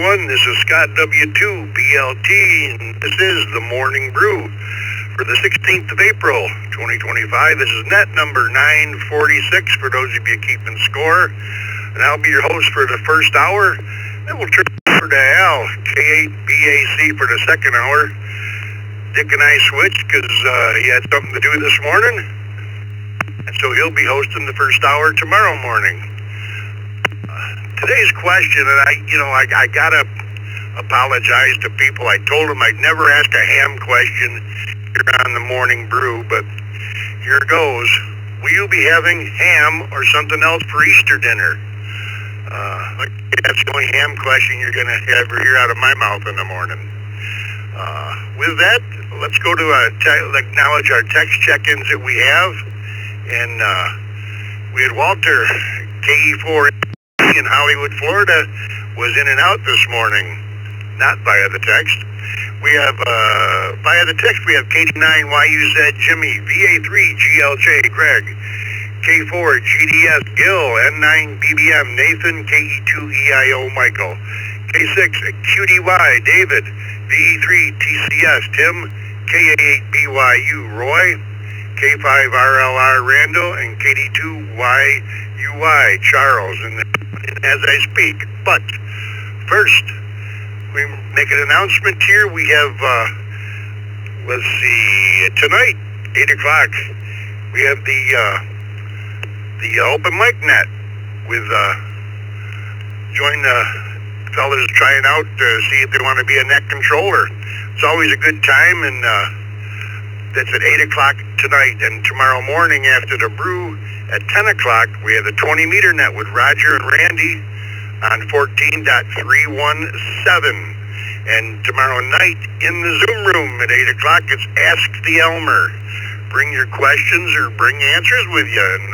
This is Scott W2BLT, and this is the Morning Brew for the 16th of April, 2025. This is net number 946 for those of you keeping score, and I'll be your host for the first hour. Then we'll turn over to Al, K8BAC for the second hour. Dick and I switched because he had something to do this morning, and so he'll be hosting the first hour tomorrow morning. Today's question, and I gotta apologize to people. I told them I'd never ask a ham question here on the Morning Brew, but here goes. Will you be having ham or something else for Easter dinner? That's the only ham question you're gonna ever hear out of my mouth in the morning. With that, let's go to acknowledge our text check-ins that we have, and we had Walter, KE4 in Hollywood, Florida, was in and out this morning, not via the text. We have via the text we have KD9YUZ Jimmy, VA3 GLJ Greg, K4 GDS Gil, N9BBM Nathan, KE2EIO Michael, K6 QDY David, VE3 TCS Tim, KA8BYU Roy, K5RLR Randall, and KD2YUY Charles, and as I speak. But first, we make an announcement here. We have, let's see, tonight, 8 o'clock, we have the open mic net with, join the fellas trying out to see if they want to be a net controller. It's always a good time, and that's at 8 o'clock tonight. And tomorrow morning after the brew at 10 o'clock, we have the 20-meter net with Roger and Randy on 14.317. And tomorrow night in the Zoom room at 8 o'clock, it's Ask the Elmer. Bring your questions or bring answers with you and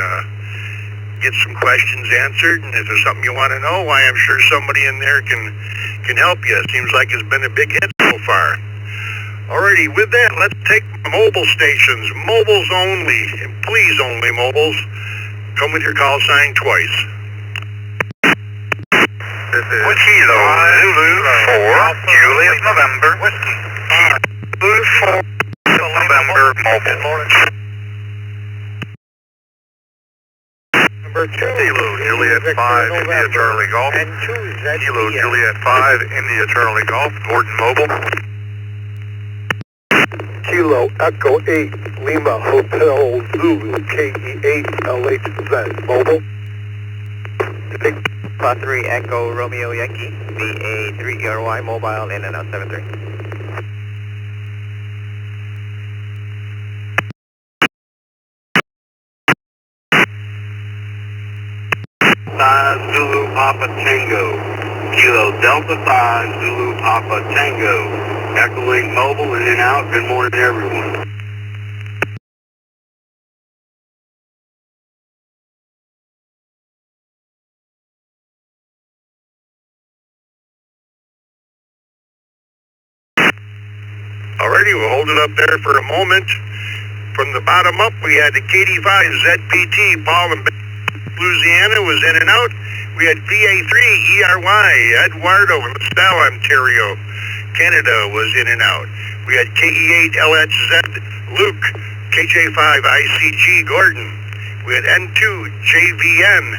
get some questions answered. And if there's something you want to know, why, I'm sure somebody in there can help you. It seems like it's been a big hit so far. Alrighty, with that, let's take mobile stations. Mobiles only, and please only mobiles. Come with your call sign twice. This is Kilo Zulu 4, Juliet November, Whiskey. Zulu 4, November, mobile. Number 2, Kilo Juliet 5, India Charlie Golf. Kilo Juliet 5, India Charlie Golf, Gordon Mobile. Kilo Echo 8, Lima Hotel Zulu, KE8 LHZ, mobile. 3 Echo Romeo Yankee, VA3 ERY, mobile, in and out 73. Zulu Papa Tango, Kilo Delta 5, Zulu Papa Tango, echoing mobile, in and out. Good morning, everyone. Alrighty, we'll hold it up there for a moment. From the bottom up, we had the KD5 ZPT, Paul and Louisiana was in and out. We had VA3 ERY, Eduardo in LaSalle, Ontario, Canada was in and out. We had KE8 LHZ, Luke, KJ5 ICG, Gordon. We had N2 JVN,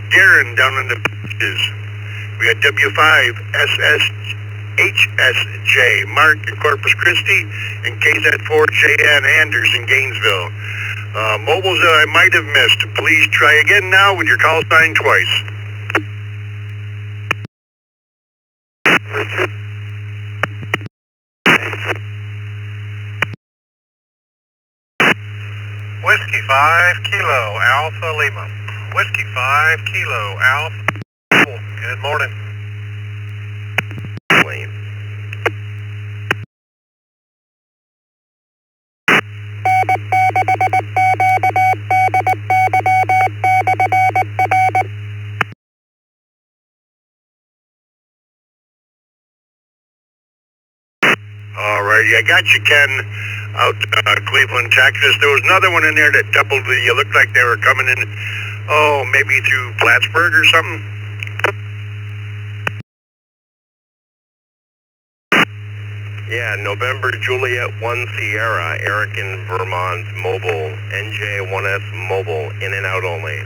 Darren down in the beaches. We had W5 HSJ, Mark in Corpus Christi, and KZ4JN Anders in Gainesville. Mobiles that I might have missed, please try again now with your call sign twice. Whiskey 5 Kilo Alpha Lima. Whiskey 5 Kilo Alpha. Good morning. Wayne. Alrighty, I got you, Ken, out Cleveland, Texas. There was another one in there that doubled the, you looked like they were coming in, maybe through Plattsburgh or something. Yeah, November Juliet 1 Sierra, Eric in Vermont, mobile, NJ1S mobile, in and out only.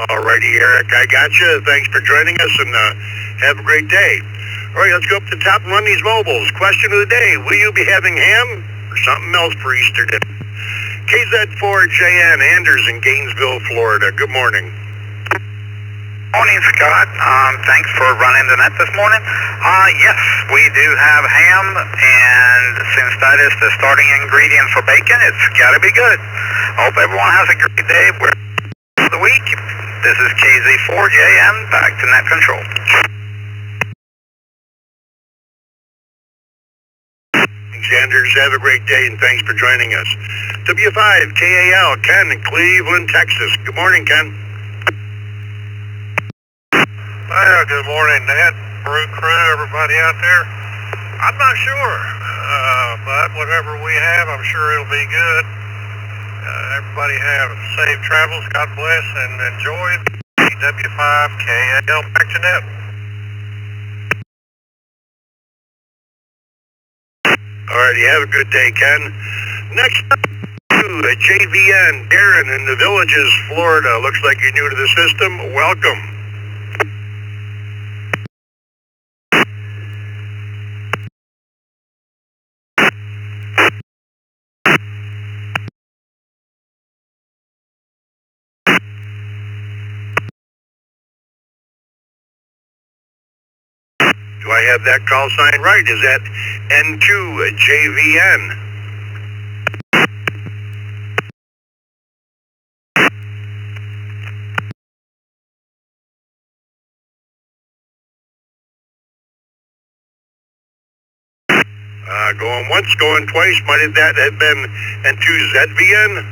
Alrighty, Eric, I got you. Thanks for joining us, and have a great day. All right, let's go up to the top and run these mobiles. Question of the day, will you be having ham or something else for Easter dinner? KZ4JN Anders in Gainesville, Florida. Good morning. Morning, Scott. Thanks for running the net this morning. Yes, we do have ham, and since that is the starting ingredient for bacon, it's got to be good. Hope everyone has a great day for the week. This is KZ4JN, back to net control. Thanks, Anders. Have a great day, and thanks for joining us. W5KAL, Ken in Cleveland, Texas. Good morning, Ken. Good morning, Ned, Brew crew, everybody out there. I'm not sure, but whatever we have, I'm sure it'll be good. Everybody have safe travels, God bless, and enjoy. W5KL, back to net. Alrighty, have a good day, Ken. Next up, JVN, Darren in the Villages, Florida. Looks like you're new to the system. Welcome. Do I have that call sign right? Is that N2JVN? Going once, going twice. Might that have been N2ZVN?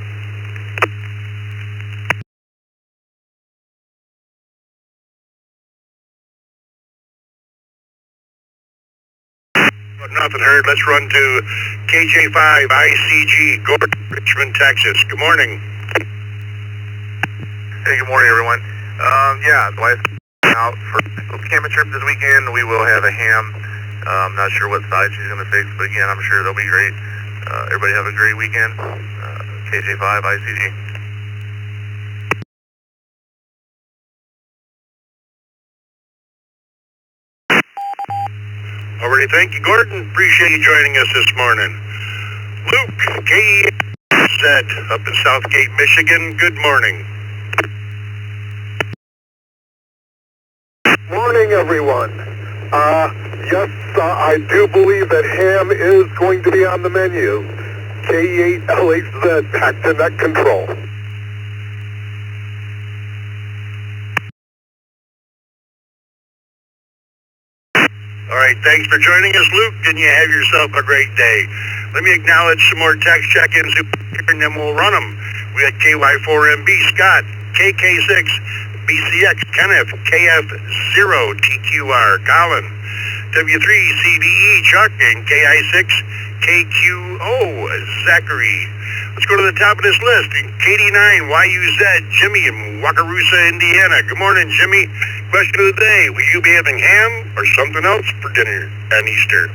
Nothing heard. Let's run to KJ5ICG, Gordon, Richmond, Texas. Good morning. Hey, good morning, everyone. Yeah, so I'm out for a camping trip this weekend. We will have a ham. I'm not sure what side she's going to fix, but again, I'm sure they'll be great. Everybody have a great weekend. KJ5ICG. Already, thank you, Gordon. Appreciate you joining us this morning. Luke, KZ, up in Southgate, Michigan. Good morning. Morning, everyone. Yes, I do believe that ham is going to be on the menu. K8LHZ, back to net control. All right, thanks for joining us, Luke, and you have yourself a great day. Let me acknowledge some more text check-ins, and then we'll run them. We had KY4MB, Scott, KK6, BCX, Kenneth, KF0, TQR, Colin, W3CBE, Chuck, and KI6, KQO, Zachary. Let's go to the top of this list. KD9, YUZ, Jimmy in Wakarusa, Indiana. Good morning, Jimmy. Question of the day, will you be having ham or something else for dinner on Easter?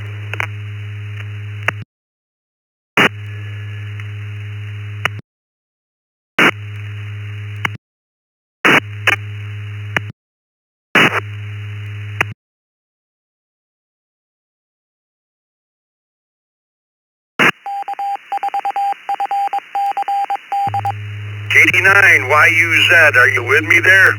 KD9, YUZ, are you with me there?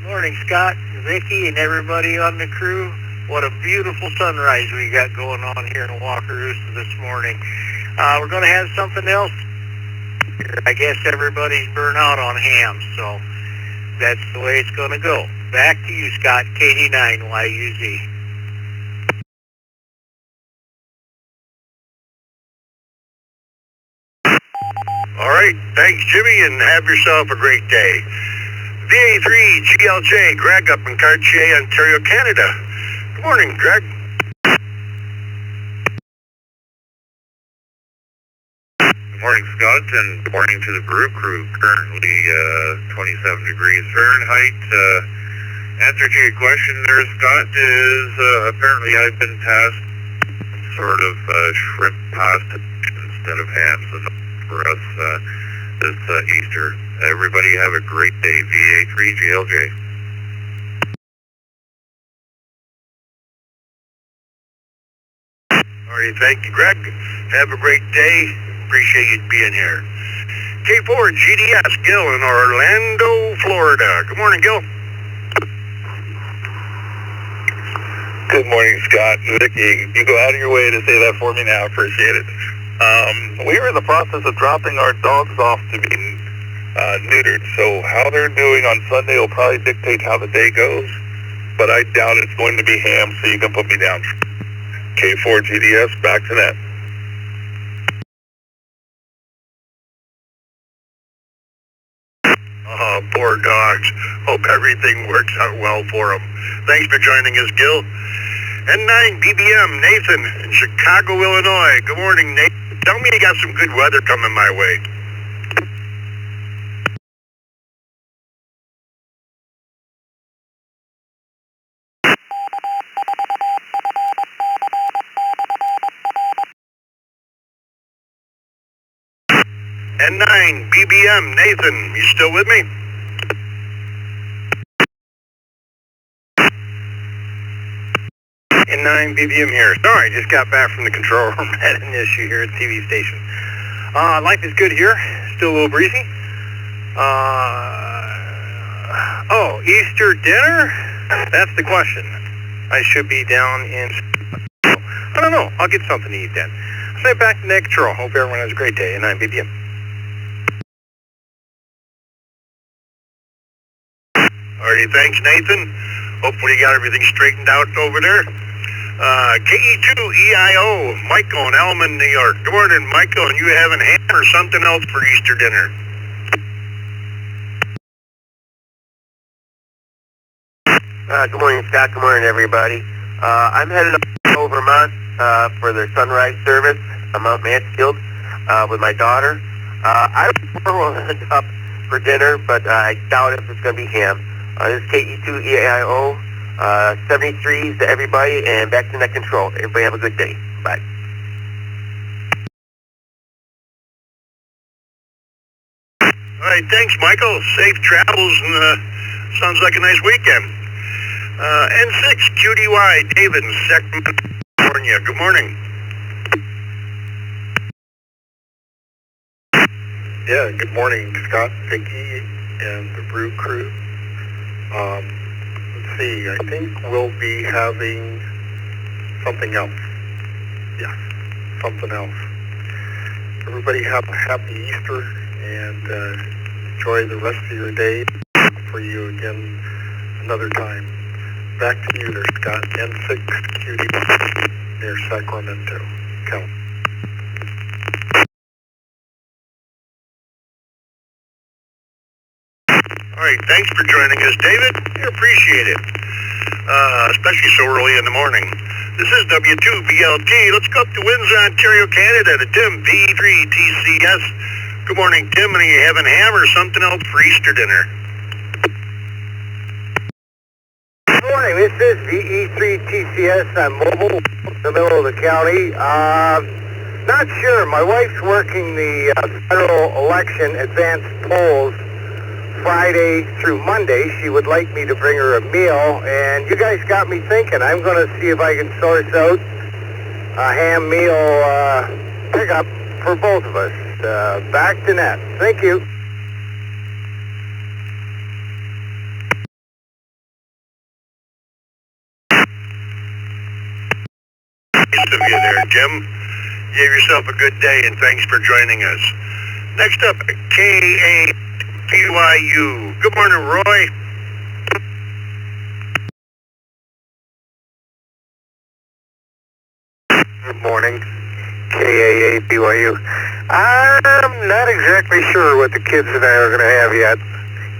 Morning, Scott, Vicky, and everybody on the crew. What a beautiful sunrise we got going on here in Wakarusa this morning. We're going to have something else. I guess everybody's burnt out on ham, so that's the way it's going to go. Back to you, Scott, KD9YUZ. All right, thanks, Jimmy, and have yourself a great day. VA3 GLJ, Greg up in Cartier, Ontario, Canada. Good morning, Greg. Good morning, Scott, and good morning to the Brew crew. Currently 27 degrees Fahrenheit. Answer to your question there, Scott, is apparently I've been passed sort of shrimp pasta instead of ham, so for us this Easter. Everybody have a great day. VA3GLJ. All right, thank you, Greg. Have a great day. Appreciate you being here. K4 GDS, Gil in Orlando, Florida. Good morning, Gil. Good morning, Scott. Vicky, you go out of your way to say that for me now. Appreciate it. We are in the process of dropping our dogs off to be neutered, so how they're doing on Sunday will probably dictate how the day goes, but I doubt it's going to be ham, so you can put me down. K4 GDS, back to that. Oh, poor dogs. Hope everything works out well for them. Thanks for joining us, Gil. N9 BBM, Nathan in Chicago, Illinois. Good morning, Nathan. Tell me you got some good weather coming my way. N9 BBM, Nathan, you still with me? N9 BBM here. Sorry, just got back from the control room. Had an issue here at TV station. Life is good here. Still a little breezy. Oh, Easter dinner? That's the question. I should be down in... I don't know. I'll get something to eat then. I'll say back to that control. Hope everyone has a great day. N9 BBM. Alrighty, thanks, Nathan. Hopefully you got everything straightened out over there. KE2EIO, Michael in Elman, New York. Good morning, Michael. And you having ham or something else for Easter dinner? Good morning, Scott. Good morning, everybody. I'm headed up to Vermont for the sunrise service on Mount Mansfield with my daughter. I don't know where we'll end up for dinner, but I doubt if it's going to be ham. This is KE2EIO. 73s to everybody, and back to net control. Everybody have a good day. Bye. All right, thanks, Michael. Safe travels, and sounds like a nice weekend. N6 QDY, David in Sacramento, California. Good morning. Yeah, good morning, Scott, Vicky, and the Brew crew. Let's see, I think we'll be having something else. Yes, something else. Everybody have a happy Easter and enjoy the rest of your day. For you again another time. Back to you there, Scott. N6 QD near Sacramento, California. All right, thanks for joining us, David. We appreciate it, especially so early in the morning. This is W2BLT. Let's go up to Windsor, Ontario, Canada, to Tim, V3TCS. Good morning, Tim. And are you having ham or something else for Easter dinner? Good morning. This is VE3TCS. I'm mobile in the middle of the county. Not sure. My wife's working the federal election advanced polls Friday through Monday. She would like me to bring her a meal, and you guys got me thinking. I'm going to see if I can source out a ham meal pickup for both of us. Back to net. Thank you. Nice of you there, Jim. You have yourself a good day, and thanks for joining us. Next up, KAPYU. Good morning, Roy. Good morning. KAAPYU. I'm not exactly sure what the kids and I are going to have yet.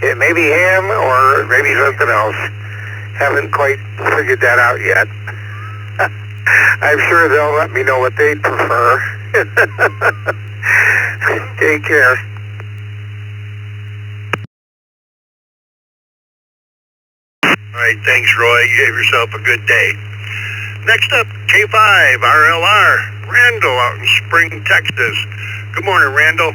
It may be ham or maybe something else. Haven't quite figured that out yet. I'm sure they'll let me know what they prefer. Take care. All right, thanks, Roy. You have yourself a good day. Next up, K5 RLR, Randall out in Spring, Texas. Good morning, Randall.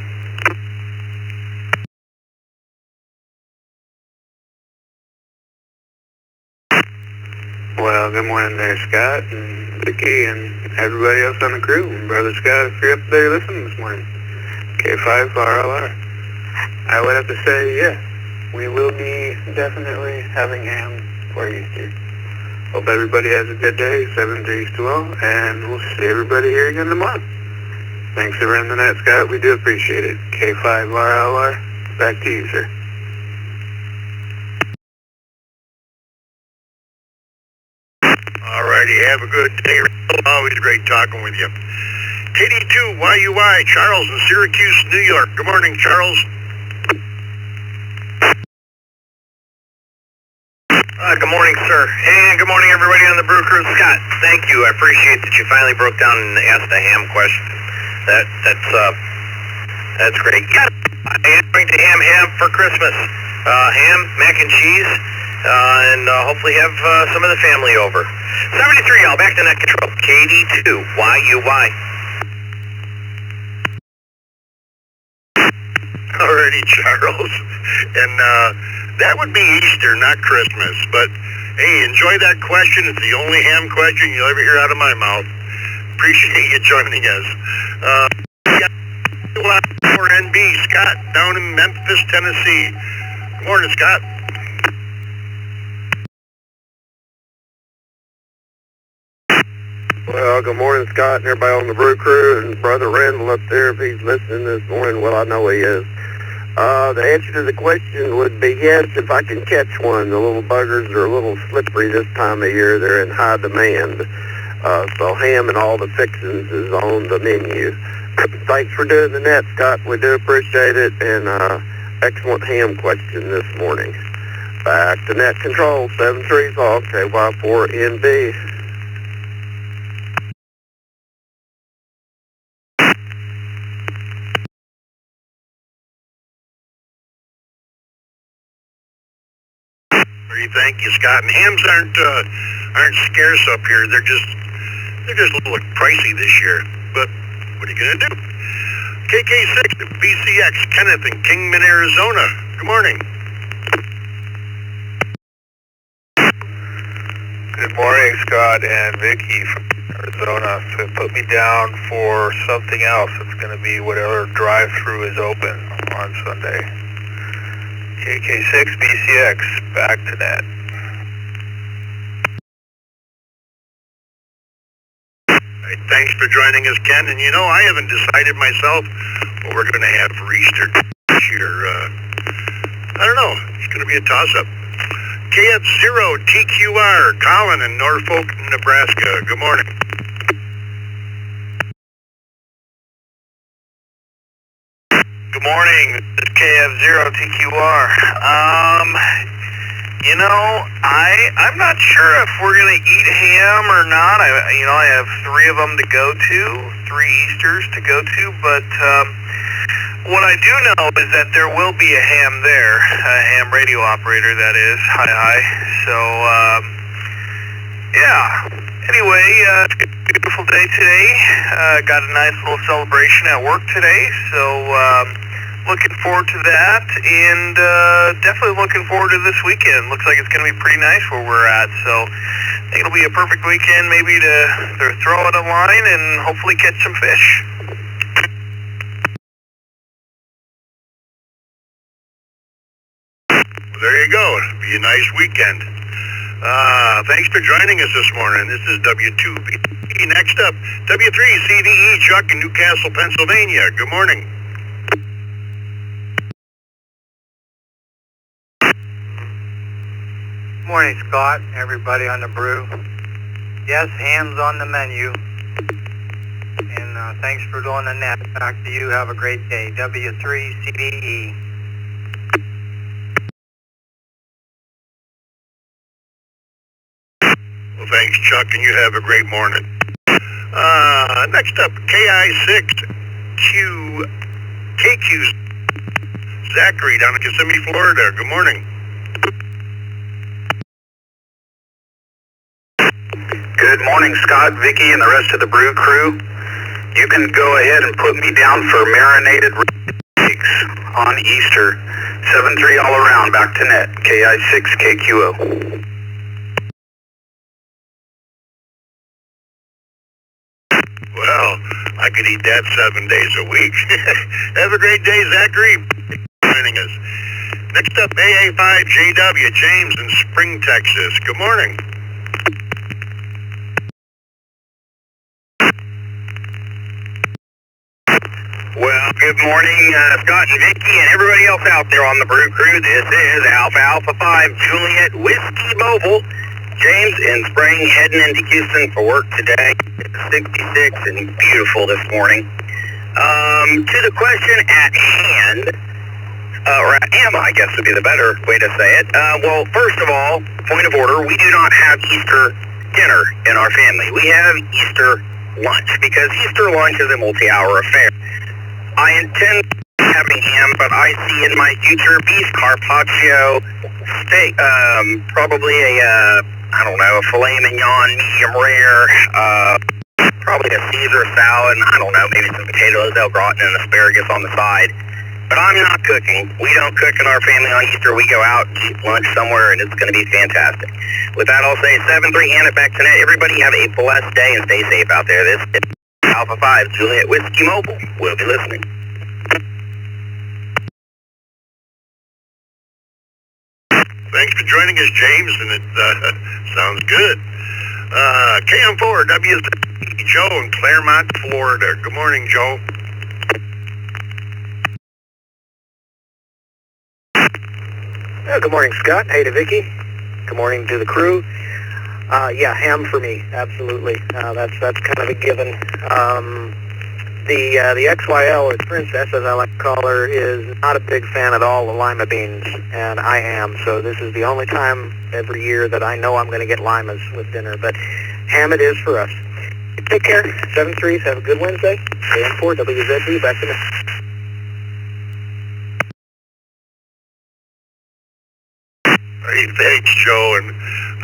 Well, good morning there, Scott and Vicky and everybody else on the crew. And Brother Scott, if you're up there listening this morning, K5 RLR. I would have to say, yes, we will be definitely having ham for Easter. Hope everybody has a good day, 7 to SWL, and we'll see everybody here again tomorrow. Thanks for running that, Scott. We do appreciate it. K5 RLR, back to you, sir. Alrighty, have a good day. Always great talking with you. KD2 YUI, Charles in Syracuse, New York. Good morning, Charles. Good morning, sir. And good morning, everybody on the Brew Crew. Scott, thank you. I appreciate that you finally broke down and asked the ham question. That's great. Yeah, I am going to ham for Christmas. Ham, mac and cheese, and hopefully have some of the family over. 73, y'all, back to net control. KD2 YUY. Alrighty, Charles. And that would be Easter, not Christmas. But hey, enjoy that question. It's the only ham question you'll ever hear out of my mouth. Appreciate you joining us. For NB, Scott, down in Memphis, Tennessee. Good morning, Scott. Well, good morning, Scott, and everybody on the Brew Crew, and Brother Randall up there, if he's listening this morning. Well, I know he is. The answer to the question would be yes, if I can catch one. The little buggers are a little slippery this time of year. They're in high demand. So ham and all the fixings is on the menu. Thanks for doing the net, Scott. We do appreciate it, and excellent ham question this morning. Back to net control, 7-3 off, KY4NB. Thank you, Scott. And hams aren't scarce up here. They're just a little pricey this year. But what are you gonna do? KK6 BCX, Kenneth in Kingman, Arizona. Good morning. Good morning, Scott and Vicky from Arizona. So put me down for something else. It's going to be whatever drive-through is open on Sunday. KK6 BCX, back to net. Right, thanks for joining us, Ken. And you know, I haven't decided myself what we're going to have for Easter this year. I don't know. It's going to be a toss-up. KF0 TQR, Colin in Norfolk, Nebraska. Good morning. Good morning. This is KF0 TQR. You know, I'm not sure if we're gonna eat ham or not. I have 3 of them to go to, 3 Easters to go to, but what I do know is that there will be a ham there, a ham radio operator, that is. Hi. So, yeah. Anyway, it's a beautiful day today. Got a nice little celebration at work today, so looking forward to that, and definitely looking forward to this weekend. Looks like it's going to be pretty nice where we're at, so I think it'll be a perfect weekend maybe to throw out a line and hopefully catch some fish. There you go. It'll be a nice weekend. Thanks for joining us this morning. This is W2B. Next up, W3CVE, Chuck in Newcastle, Pennsylvania. Good morning. Morning, Scott, everybody on the Brew. Yes, ham's on the menu. And thanks for doing the net. Back to you. Have a great day. W3CVE. Well, thanks, Chuck, and you have a great morning. Next up, KI6QT KQ's Zachary down in Kissimmee, Florida. Good morning. Good morning, Scott, Vicky, and the rest of the Brew crew. You can go ahead and put me down for marinated steaks on Easter. 7-3 all around, back to net. KI6 KQO. Well, I could eat that 7 days a week. Have a great day, Zachary. Joining us. Next up, AA5JW, James in Spring, Texas. Good morning. Well, good morning, Scott and Vicky and everybody else out there on the Brew crew. This is Alpha 5 Juliet Whiskey Mobile. James in Spring, heading into Houston for work today. It's 66 and beautiful this morning. To the question at hand, or at am, I guess would be the better way to say it. Well, first of all, point of order, we do not have Easter dinner in our family. We have Easter lunch, because Easter lunch is a multi-hour affair. I intend having ham, but I see in my future beef carpaccio, steak, probably a filet mignon, medium rare, probably a Caesar salad, and I don't know, maybe some potatoes, au gratin, and asparagus on the side. But I'm not cooking. We don't cook in our family on Easter. We go out and eat lunch somewhere, and it's going to be fantastic. With that, I'll say 7-3, hand it back to net. Everybody have a blessed day and stay safe out there. This is Alpha 5 Juliet Whiskey Mobile. We'll be listening. Thanks for joining us, James, and it sounds good. KM4 WZ Joe in Claremont, Florida. Good morning, Joe. Good morning, Scott. Hey to Vicky. Good morning to the crew. Yeah, ham for me, absolutely. That's kind of a given. The XYL, or Princess, as I like to call her, is not a big fan at all of lima beans, and I am. So this is the only time every year that I know I'm going to get limas with dinner. But ham it is for us. Take care. 7-3. Have a good Wednesday. AM4 WZB. Back to me. Hey, thanks, Joe. And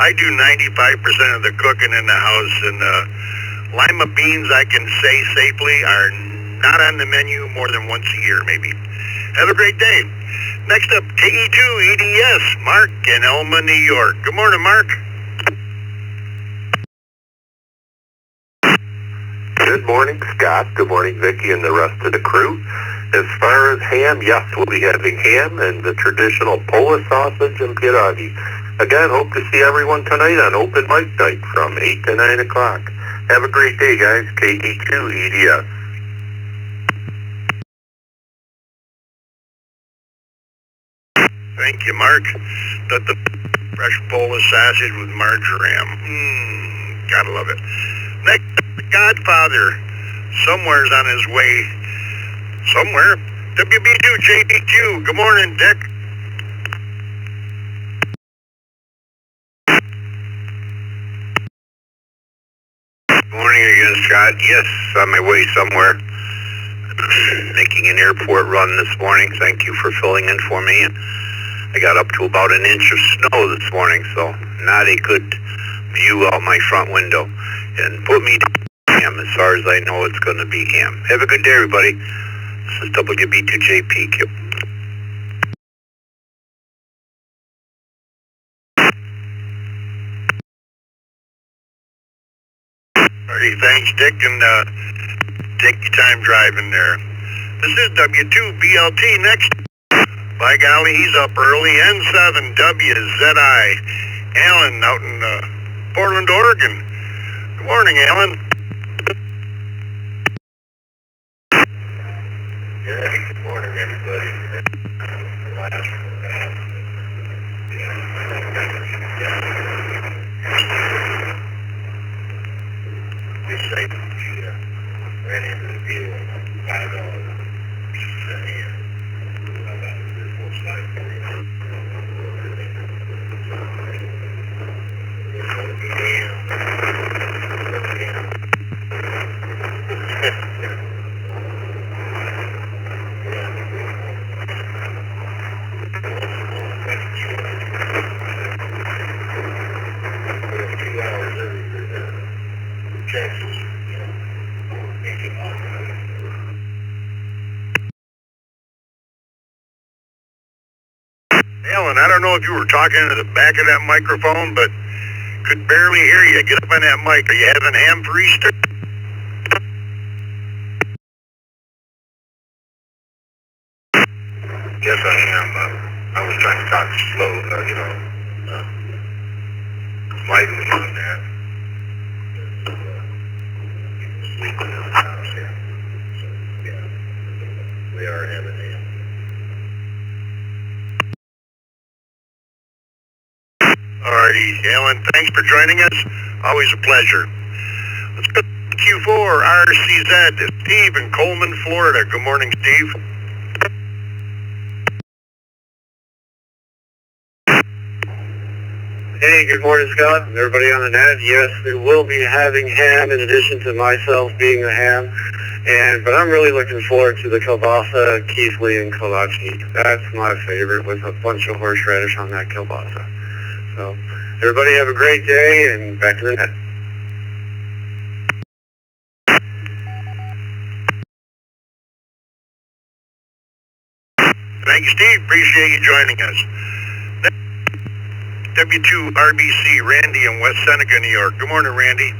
I do 95% of the cooking in the house, and lima beans, I can say safely, are not on the menu more than once a year, maybe. Have a great day. Next up, KE2 EDS, Mark in Elma, New York. Good morning, Mark. Good morning, Scott. Good morning, Vicky, and the rest of the crew. As far as ham, yes, we'll be having ham and the traditional Polish sausage and pierogi. Again, hope to see everyone tonight on Open Mic Night from 8 to 9 o'clock. Have a great day, guys. KE2 EDS. Thank you, Mark. The fresh Polish sausage with marjoram. Gotta love it. Next, the Godfather. Somewhere's on his way. Somewhere. WB2 JD2. Good morning, Dick. Morning again, Scott. Yes, on my way somewhere. Making an airport run this morning. Thank you for filling in for me. And I got up to about an inch of snow this morning, so not a good view out my front window. And put me down ham. As far as I know, it's going to be ham. Have a good day, everybody. This is WB2JPQ. Hey, thanks, Dick, and take your time driving there. This is W2BLT next. By golly, he's up early. N7WZI. Alan out in Portland, Oregon. Good morning, Alan. Good morning, everybody. Ran into the field, $5 here. Alan, I don't know if you were talking to the back of that microphone, but could barely hear you. Get up on that mic. Are you having ham for Easter? Yes, I am. I was trying to talk slow, lightly on that. We are having ham. Alrighty, Alan, thanks for joining us. Always a pleasure. Let's go to Q4 RCZ. Steve in Coleman, Florida. Good morning, Steve. Hey, good morning, Scott, and everybody on the net. Yes, we will be having ham in addition to myself being a ham, but I'm really looking forward to the kielbasa, Keithley, and kolache. That's my favorite, with a bunch of horseradish on that kielbasa. So, everybody have a great day, and back to the net. Thank you, Steve. Appreciate you joining us. W2 RBC, Randy in West Seneca, New York. Good morning, Randy.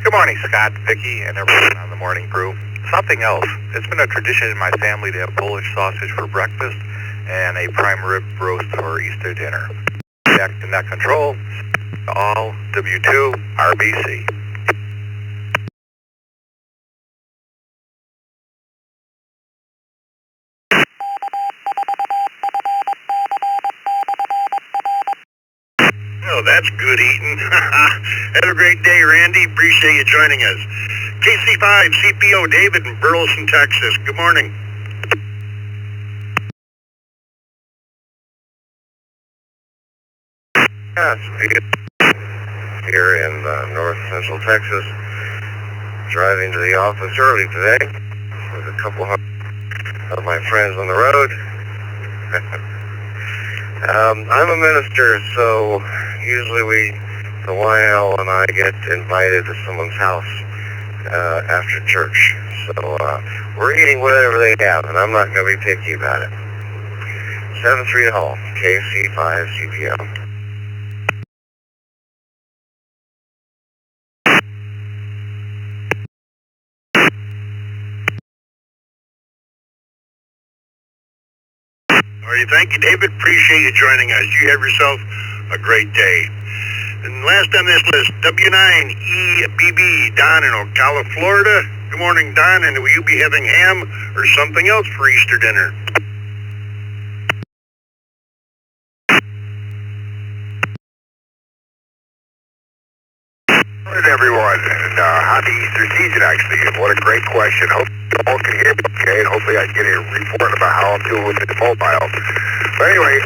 Good morning, Scott, Vicky, and everyone on the morning brew. Something else. It's been a tradition in my family to have Polish sausage for breakfast and a prime rib roast for Easter dinner. Back to net control. All W2 RBC. Oh, that's good eating. Have a great day, Randy. Appreciate you joining us. KC5 CPO David in Burleson, Texas. Good morning. Yes, here in north central Texas, driving to the office early today with a couple of my friends on the road. I'm a minister, so usually the YL and I get invited to someone's house after church. So we're eating whatever they have, and I'm not going to be picky about it. 7-3 Hall, KC5 CPO. All right, thank you, David. Appreciate you joining us. You have yourself a great day. And last on this list, W9EBB, Don in Ocala, Florida. Good morning, Don, and will you be having ham or something else for Easter dinner? Good morning, everyone, and happy Easter season, actually. What a great question. Hope you all can hear me okay, and hopefully I can get a report about how I'm doing with the mobile. But anyway,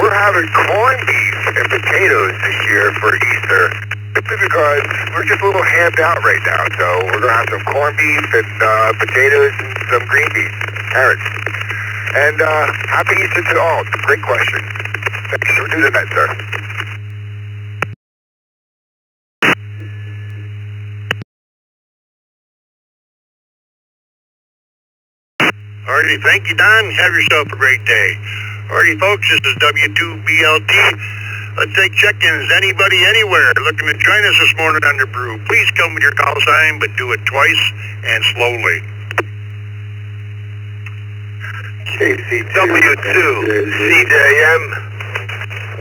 we're having corned beef and potatoes this year for Easter, simply because we're just a little hammed out right now. So we're going to have some corned beef and potatoes and some green beans, carrots. And happy Easter to all. Great question. Thanks for doing that, sir. Alrighty, thank you, Don. Have yourself a great day. Alrighty, folks, this is W2BLT. Let's take check-ins. Anybody, anywhere, looking to join us this morning on the Brew, please come with your call sign, but do it twice and slowly. KCW2, CJM,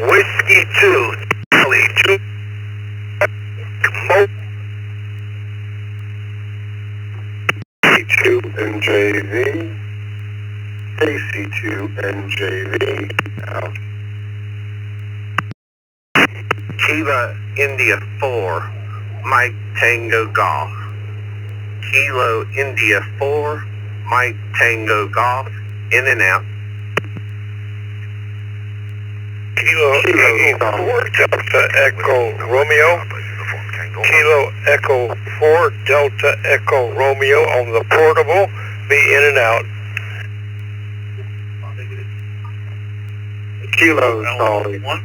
Whiskey 2, Charlie 2, KC2NJV, KC2NJV, out. Kilo India 4, Mike Tango Golf. Kilo India 4, Mike Tango Golf, in and out. Kilo Echo 4 Delta Echo Romeo. Kilo Echo 4 Delta Echo Romeo on the portable. Be in and out. Kilo Solid 1,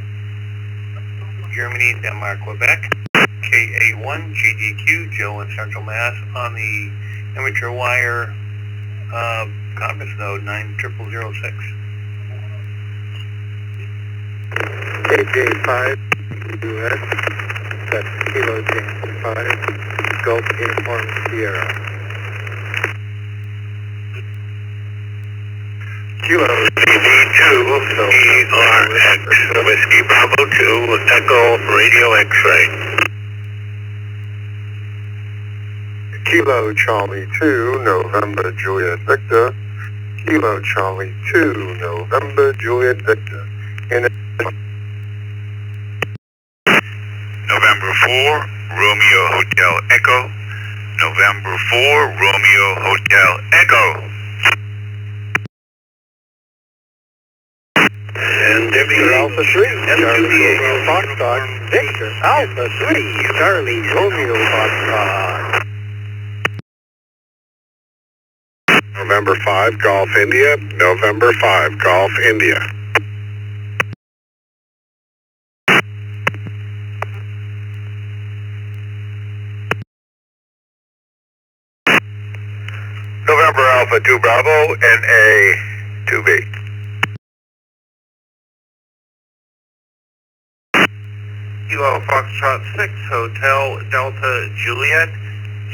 Germany, Denmark, Quebec. KA1, GDQ, Joe in Central Mass on the amateur wire Conference node 90006. KJ5, US, that's Kilo James 5, Gulf Uniform Sierra. Kilo TV2, ERX, Whiskey Bravo 2, Echo Radio X-Ray. Kilo Charlie 2, November Juliet Victor. Kilo Charlie 2, November Juliet Victor. November 4, Romeo Hotel Echo. November 4, Romeo Hotel Echo. And Victor Alpha 3, Charlie Romeo Foxtrot. Victor Alpha 3, Charlie Romeo Foxtrot. November 5, Golf India. November 5, Golf India. November Alpha 2 Bravo, NA 2B. Kilo Foxtrot 6, Hotel Delta Juliet.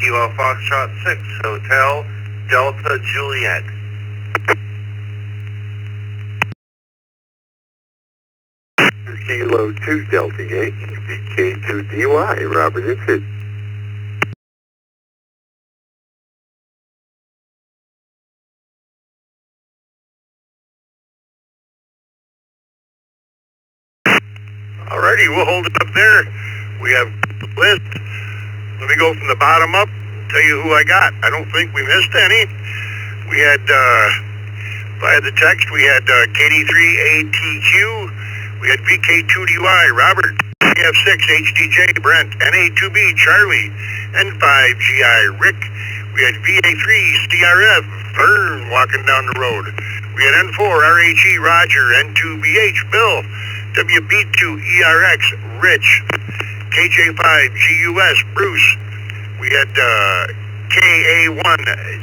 Kilo Foxtrot 6, Hotel Delta Juliet. Kilo 2 Delta 8, K2DY, Robert Exit. Alrighty, we'll hold it up there. We have the list. Let me go from the bottom up, tell you who I got. I don't think we missed any. We had, via the text, we had KD3ATQ. We had VK2DY, Robert. KF6 HDJ, Brent. NA2B, Charlie. N5GI, Rick. We had VA3 CRF, Vern, walking down the road. We had N4 RHE, Roger. N2BH, Bill. WB2 ERX, Rich. KJ5 GUS, Bruce. We had KA1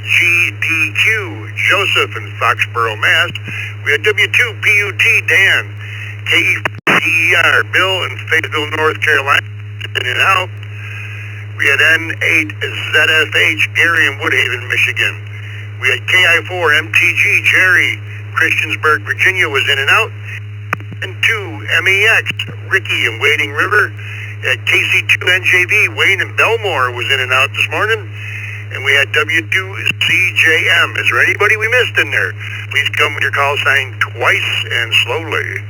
GDQ, Joseph in Foxborough, Mass. We had W2 PUT, Dan. KER, Bill in Fayetteville, North Carolina, in and out. We had N8 ZFH, Gary in Woodhaven, Michigan. We had KI4 MTG, Jerry, Christiansburg, Virginia was in and out. N2 MEX, Ricky in Wading River. At KC2 NJV, Wayne in Belmore was in and out this morning. And we had W2CJM. Is there anybody we missed in there? Please come with your call sign twice and slowly.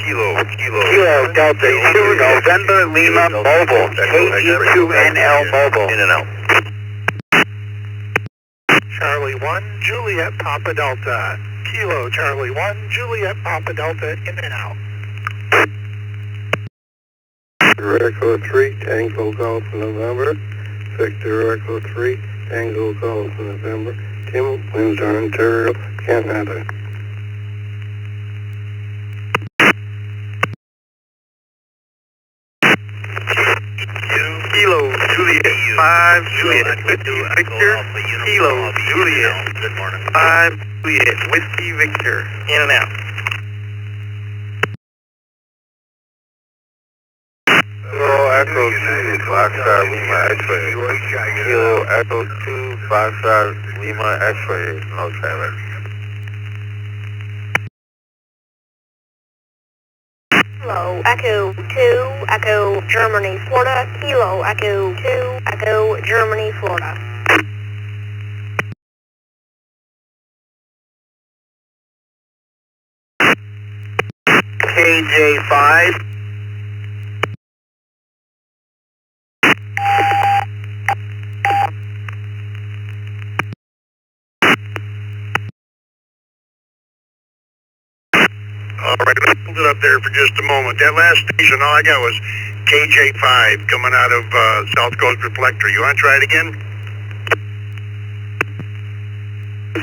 Kilo Delta 2, November Lima Mobile, KG2NL Mobile. In and out. Charlie 1, Juliet Papa Delta. Kilo Charlie 1, Juliet Papa Delta, in and out. Echo 3, Tango Golf in November. Victor Echo 3, Tango Golf in November. Tim, Windsor, Ontario, Canada. Kilo Juliet 5, Juliet Whiskey Victor. Kilo Juliet 5, Juliet Whiskey Victor. In and out. Kilo Echo 2, 5-star Lima X-ray. Kilo Echo 2, 5-star Lima X-ray. No trailer. Kilo Echo 2, Echo Germany, Florida. Kilo Echo 2, Echo Germany, Florida. KJ5. All right, let's hold it up there for just a moment. That last station, all I got was KJ5 coming out of South Coast Reflector. You want to try it again?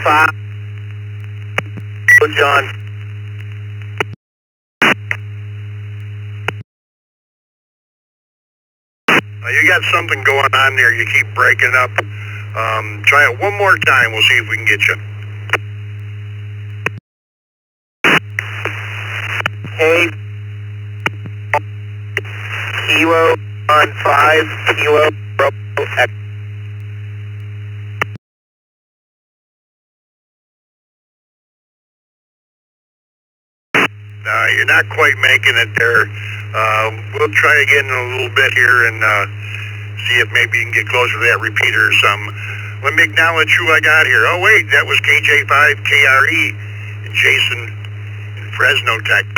5. John. You got something going on there. You keep breaking up. Try it one more time. We'll see if we can get you. Hey, Kilo on 5, Kilo Bravo X. You're not quite making it there. We'll try again in a little bit here and see if maybe you can get closer to that repeater or something. Let me acknowledge who I got here. Oh, wait, that was KJ5KRE and Jason in Fresno, Texas.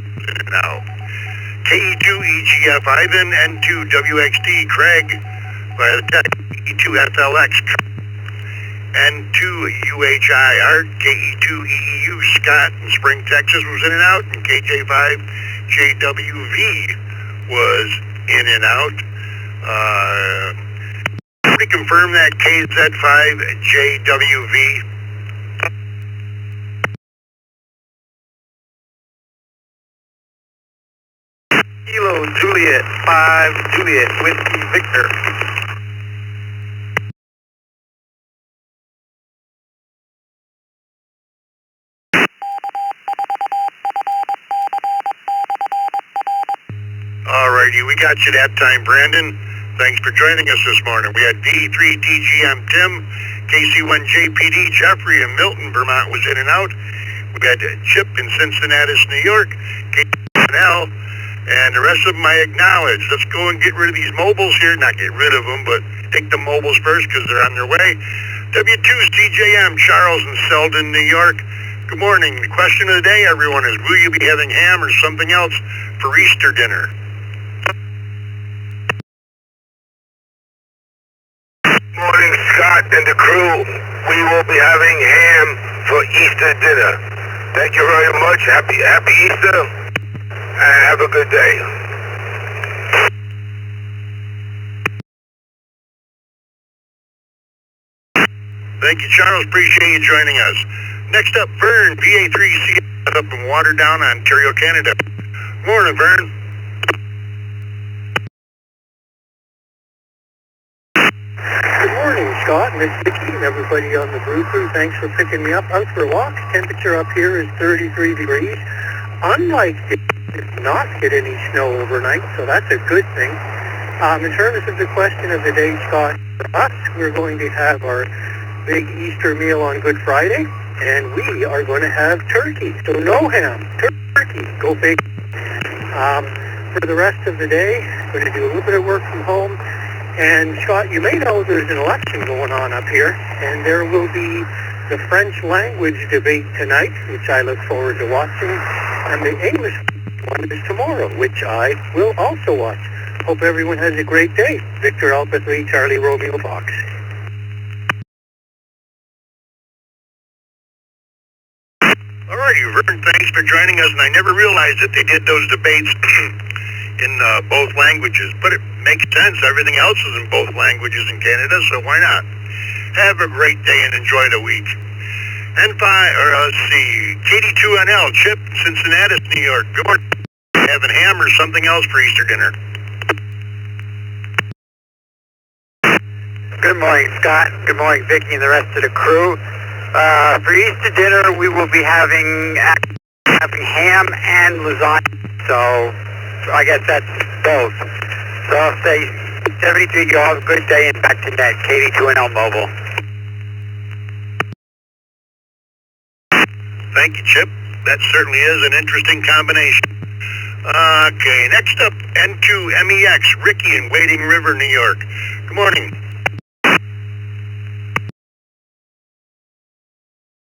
Now, KE2EGF Ivan, N2WXT Craig via the text, E2FLX, N2UHI Art, KE2EEU Scott in Spring, Texas was in and out, and KJ5JWV was in and out. Somebody confirm that KZ5JWV. Kilo Juliet 5, Juliet Whiskey Victor. Alrighty, we got you that time, Brandon. Thanks for joining us this morning. We had D3TGM Tim, KC1JPD Jeffrey in Milton, Vermont was in and out. We had Chip in Cincinnati, New York, KL, and the rest of them I acknowledge. Let's go and get rid of these mobiles here. Not get rid of them, but take the mobiles first because they're on their way. W2's TJM, Charles in Selden, New York. Good morning. The question of the day, everyone, is will you be having ham or something else for Easter dinner? Morning, Scott and the crew. We will be having ham for Easter dinner. Thank you very much. Happy Easter, and have a good day. Thank you, Charles. Appreciate you joining us. Next up, Vern, VA3C up in Waterdown, Ontario, Canada. Morning, Vern. Good morning, Scott, Miss Vicky, and everybody on the Brew crew. Thanks for picking me up out for a walk. Temperature up here is 33 degrees. Unlike it, did not hit any snow overnight, so that's a good thing. In terms of the question of the day, Scott, for us, we're going to have our big Easter meal on Good Friday, and we are going to have turkey. So no ham, turkey, go big. For the rest of the day, I'm going to do a little bit of work from home. And Scott, you may know there's an election going on up here, and there will be the French language debate tonight, which I look forward to watching, and the English one is tomorrow, which I will also watch. Hope everyone has a great day. Victor Alpha 3, Charlie Romeo Fox. Alrighty, Vern, thanks for joining us, and I never realized that they did those debates in both languages, but it makes sense. Everything else is in both languages in Canada, so why not? Have a great day and enjoy the week. Let's see, KD2NL, Chip, Cincinnati, New York. Good morning. Having ham or something else for Easter dinner? Good morning, Scott. Good morning, Vicky and the rest of the crew. For Easter dinner, we will be having ham and lasagna. So I guess that's both. So I'll say 73, you all have a good day and back to net. KD2NL Mobile. Thank you, Chip. That certainly is an interesting combination. Okay, next up, N2MEX, Ricky in Wading River, New York. Good morning.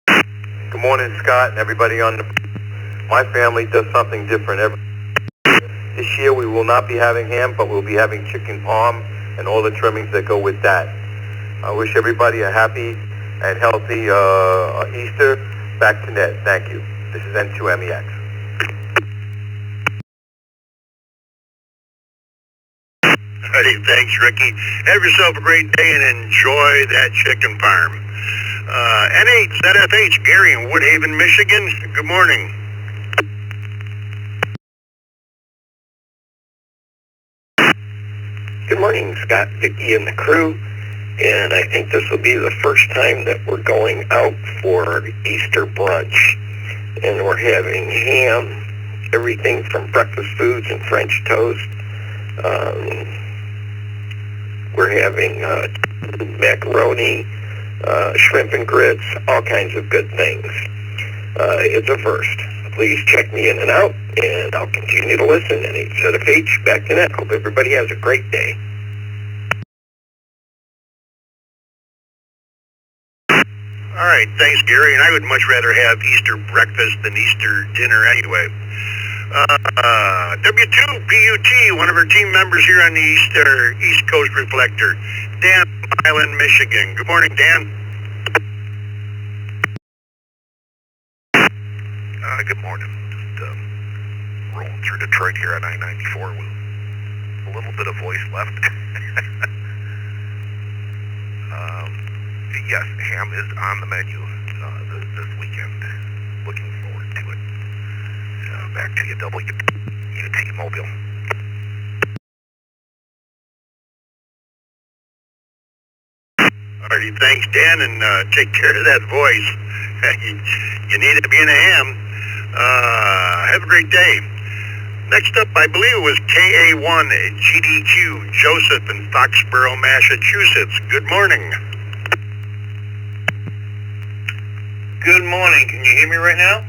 Good morning, Scott, and everybody on the... My family does something different this year. We will not be having ham, but we'll be having chicken parm and all the trimmings that go with that. I wish everybody a happy and healthy Easter. Back to net. Thank you. This is N2MEX. Hey, thanks, Ricky. Have yourself a great day and enjoy that chicken parm. N8ZFH, Gary in Woodhaven, Michigan. Good morning. Good morning, Scott, Vicki, and the crew. And I think this will be the first time that we're going out for Easter brunch. And we're having ham, everything from breakfast foods and French toast. We're having macaroni, shrimp and grits, all kinds of good things. It's a first. Please check me in and out, and I'll continue to listen. And ZFH, back to net. Hope everybody has a great day. All right, thanks, Gary. And I would much rather have Easter breakfast than Easter dinner anyway. W2PUT, one of our team members here on the East Coast Reflector, Dan, Island, Michigan. Good morning, Dan. Good morning. Just rolling through Detroit here on I-94 with a little bit of voice left. Yes, ham is on the menu this weekend. Looking forward to it. Back to you, WUT Mobile. Alrighty, thanks, Dan, and take care of that voice. You need it being a ham. Have a great day. Next up, I believe it was KA1 GDQ, Joseph in Foxborough, Massachusetts. Good morning. Good morning. Can you hear me right now?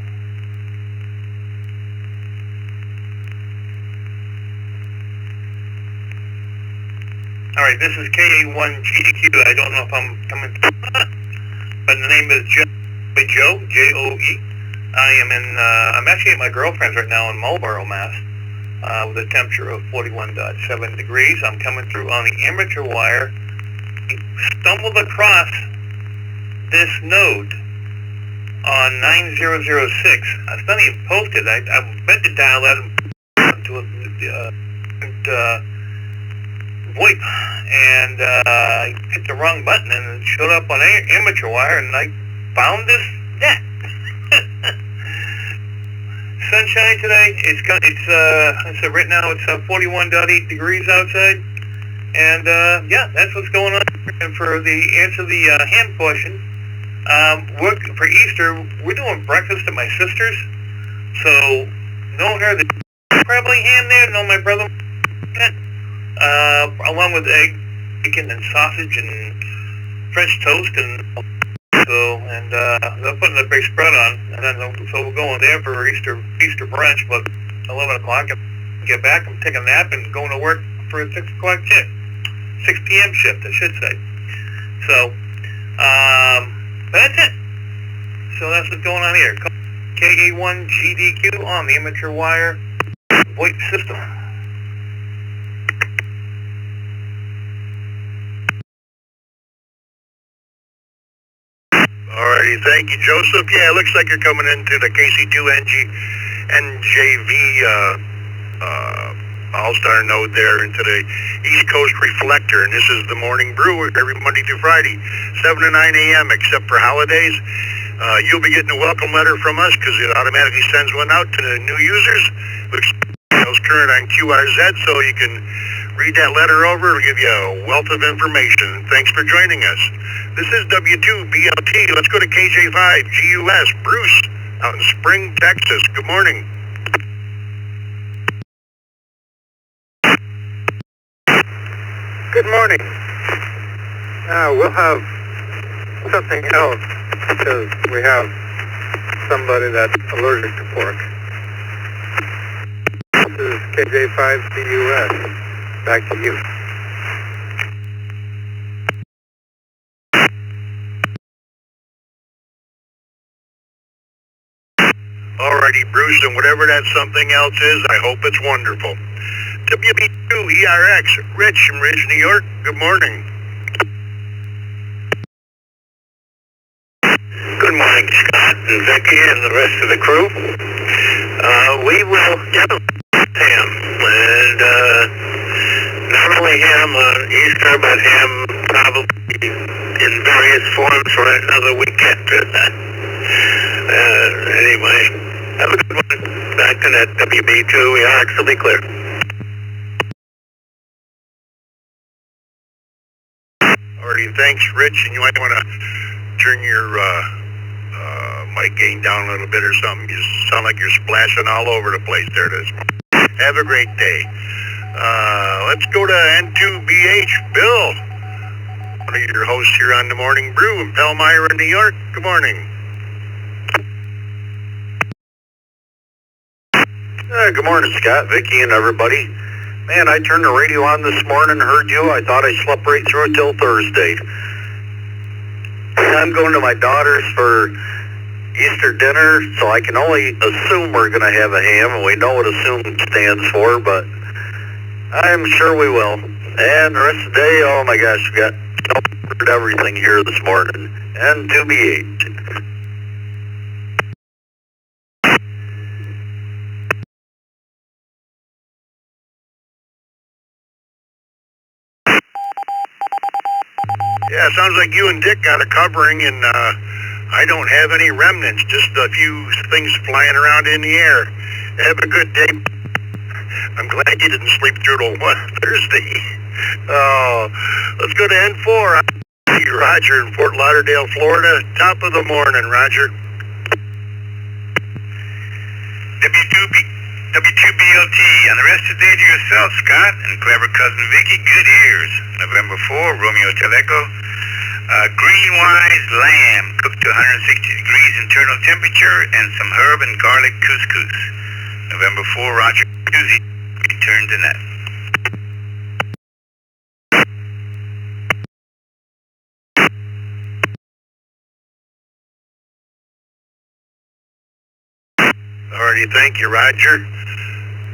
All right, this is KA1 GDQ. I don't know if I'm coming through, but the name is Joe, Joe, I'm actually at my girlfriend's right now in Marlborough, Mass, with a temperature of 41.7 degrees. I'm coming through on the amateur wire. Stumbled across this node on 9006. It's not even posted. I meant to dial that to a VoIP, and I hit the wrong button, and it showed up on amateur wire, and I found this net. Sunshine today. It's right now it's 41.8 degrees outside, and yeah, that's what's going on. And for the answer the ham question, for Easter we're doing breakfast at my sister's, so no her. There's probably ham there. No, my brother. Along with egg, bacon, and sausage, and French toast, and they're putting a big spread on, and then so we're going there for Easter brunch. But 11 o'clock, I get back, I'm taking a nap and going to work for a 6 o'clock shift, 6 p.m. shift, I should say. So, that's it. So that's what's going on here. KA1 GDQ on the amateur wire VoIP system. Alrighty, thank you, Joseph. Yeah, it looks like you're coming into the KC2 NJV All-Star node there into the East Coast Reflector, and this is the morning brew every Monday through Friday, 7 to 9 a.m. except for holidays. You'll be getting a welcome letter from us because it automatically sends one out to the new users. Looks current on QRZ, so you can read that letter over. It'll give you a wealth of information. Thanks for joining us. This is W2BLT. Let's go to KJ5 GUS. Bruce out in Spring, Texas. Good morning. Good morning. We'll have something else because we have somebody that's allergic to pork. This is KJ5CUS. Back to you. Alrighty, Bruce, and whatever that something else is, I hope it's wonderful. WB2ERX, Rich from Ridge, New York. Good morning. Good morning, Scott and Vicki and the rest of the crew. We will have ham, and not only ham on Easter, but ham probably in various forms for another weekend. Anyway, have a good one. Back to that WB2, we are actually clear. Alrighty, thanks, Rich. And you might want to turn your mic gain down a little bit or something. You sound like you're splashing all over the place there this morning. Have a great day. Let's go to N2BH. Bill, one of your hosts here on the Morning Brew in Palmyra, New York. Good morning. Good morning, Scott, Vicky, and everybody. Man, I turned the radio on this morning, heard you. I thought I slept right through it till Thursday. I'm going to my daughter's for Easter dinner, so I can only assume we're going to have a ham, and we know what assume stands for, but I'm sure we will. And the rest of the day, oh my gosh, we got covered everything here this morning. And to be 8. Yeah, sounds like you and Dick got a covering, and I don't have any remnants, just a few things flying around in the air. Have a good day. I'm glad you didn't sleep through till Thursday. Oh, let's go to N4. Roger in Fort Lauderdale, Florida. Top of the morning, Roger. W2BLT, and the rest of the day to yourself, Scott, and clever cousin Vicky, good ears. November 4, Romeo Teleco. Green-wise lamb, cooked to 160 degrees internal temperature, and some herb and garlic couscous. November 4, Roger Tuesday, return to net. Alrighty, thank you, Roger.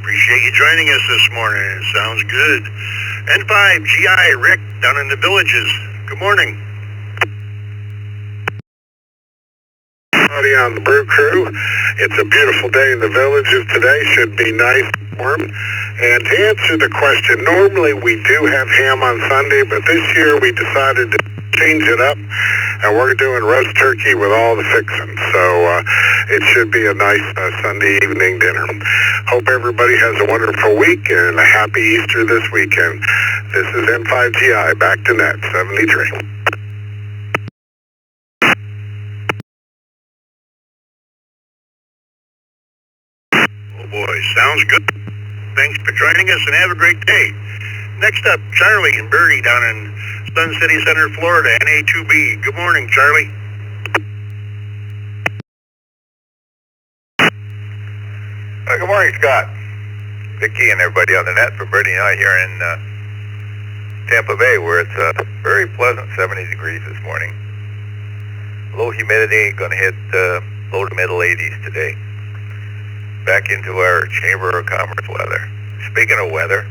Appreciate you joining us this morning. It sounds good. N5, GI, Rick, down in the Villages. Good morning. Howdy on the Brew crew. It's a beautiful day in the Villages today. Should be nice and warm. And to answer the question, normally we do have ham on Sunday, but this year we decided to change it up, and we're doing roast turkey with all the fixings. So it should be a nice Sunday evening dinner. Hope everybody has a wonderful week and a happy Easter this weekend. This is M5GI, back to net, 73. Oh boy, sounds good. Thanks for joining us and have a great day. Next up, Charlie and Birdie down in Sun City Center, Florida, NA2B. Good morning, Charlie. Good morning, Scott, Vicky, and everybody on the net. For Birdie and I here in Tampa Bay, where it's a very pleasant 70 degrees this morning. Low humidity, going to hit low to middle 80s today. Back into our Chamber of Commerce weather. Speaking of weather,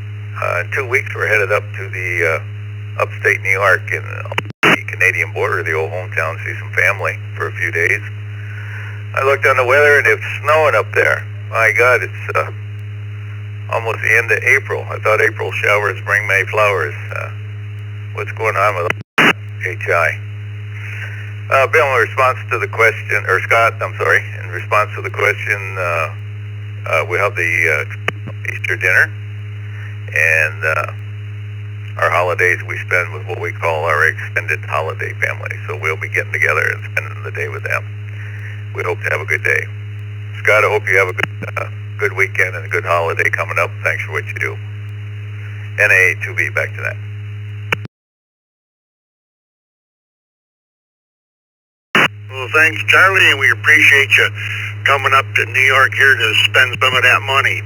in 2 weeks we're headed up to the upstate New York and the Canadian border, the old hometown, see some family for a few days. I looked on the weather and it's snowing up there. My God, it's almost the end of April. I thought April showers bring May flowers. What's going on with HI? Bill, in response to the question, or Scott, I'm sorry, in response to the question, we have the Easter dinner, and our holidays we spend with what we call our extended holiday family. So we'll be getting together and spending the day with them. We hope to have a good day. Scott, I hope you have a good weekend and a good holiday coming up. Thanks for what you do. NA2B, back to that. Well, thanks, Charlie, and we appreciate you coming up to New York here to spend some of that money.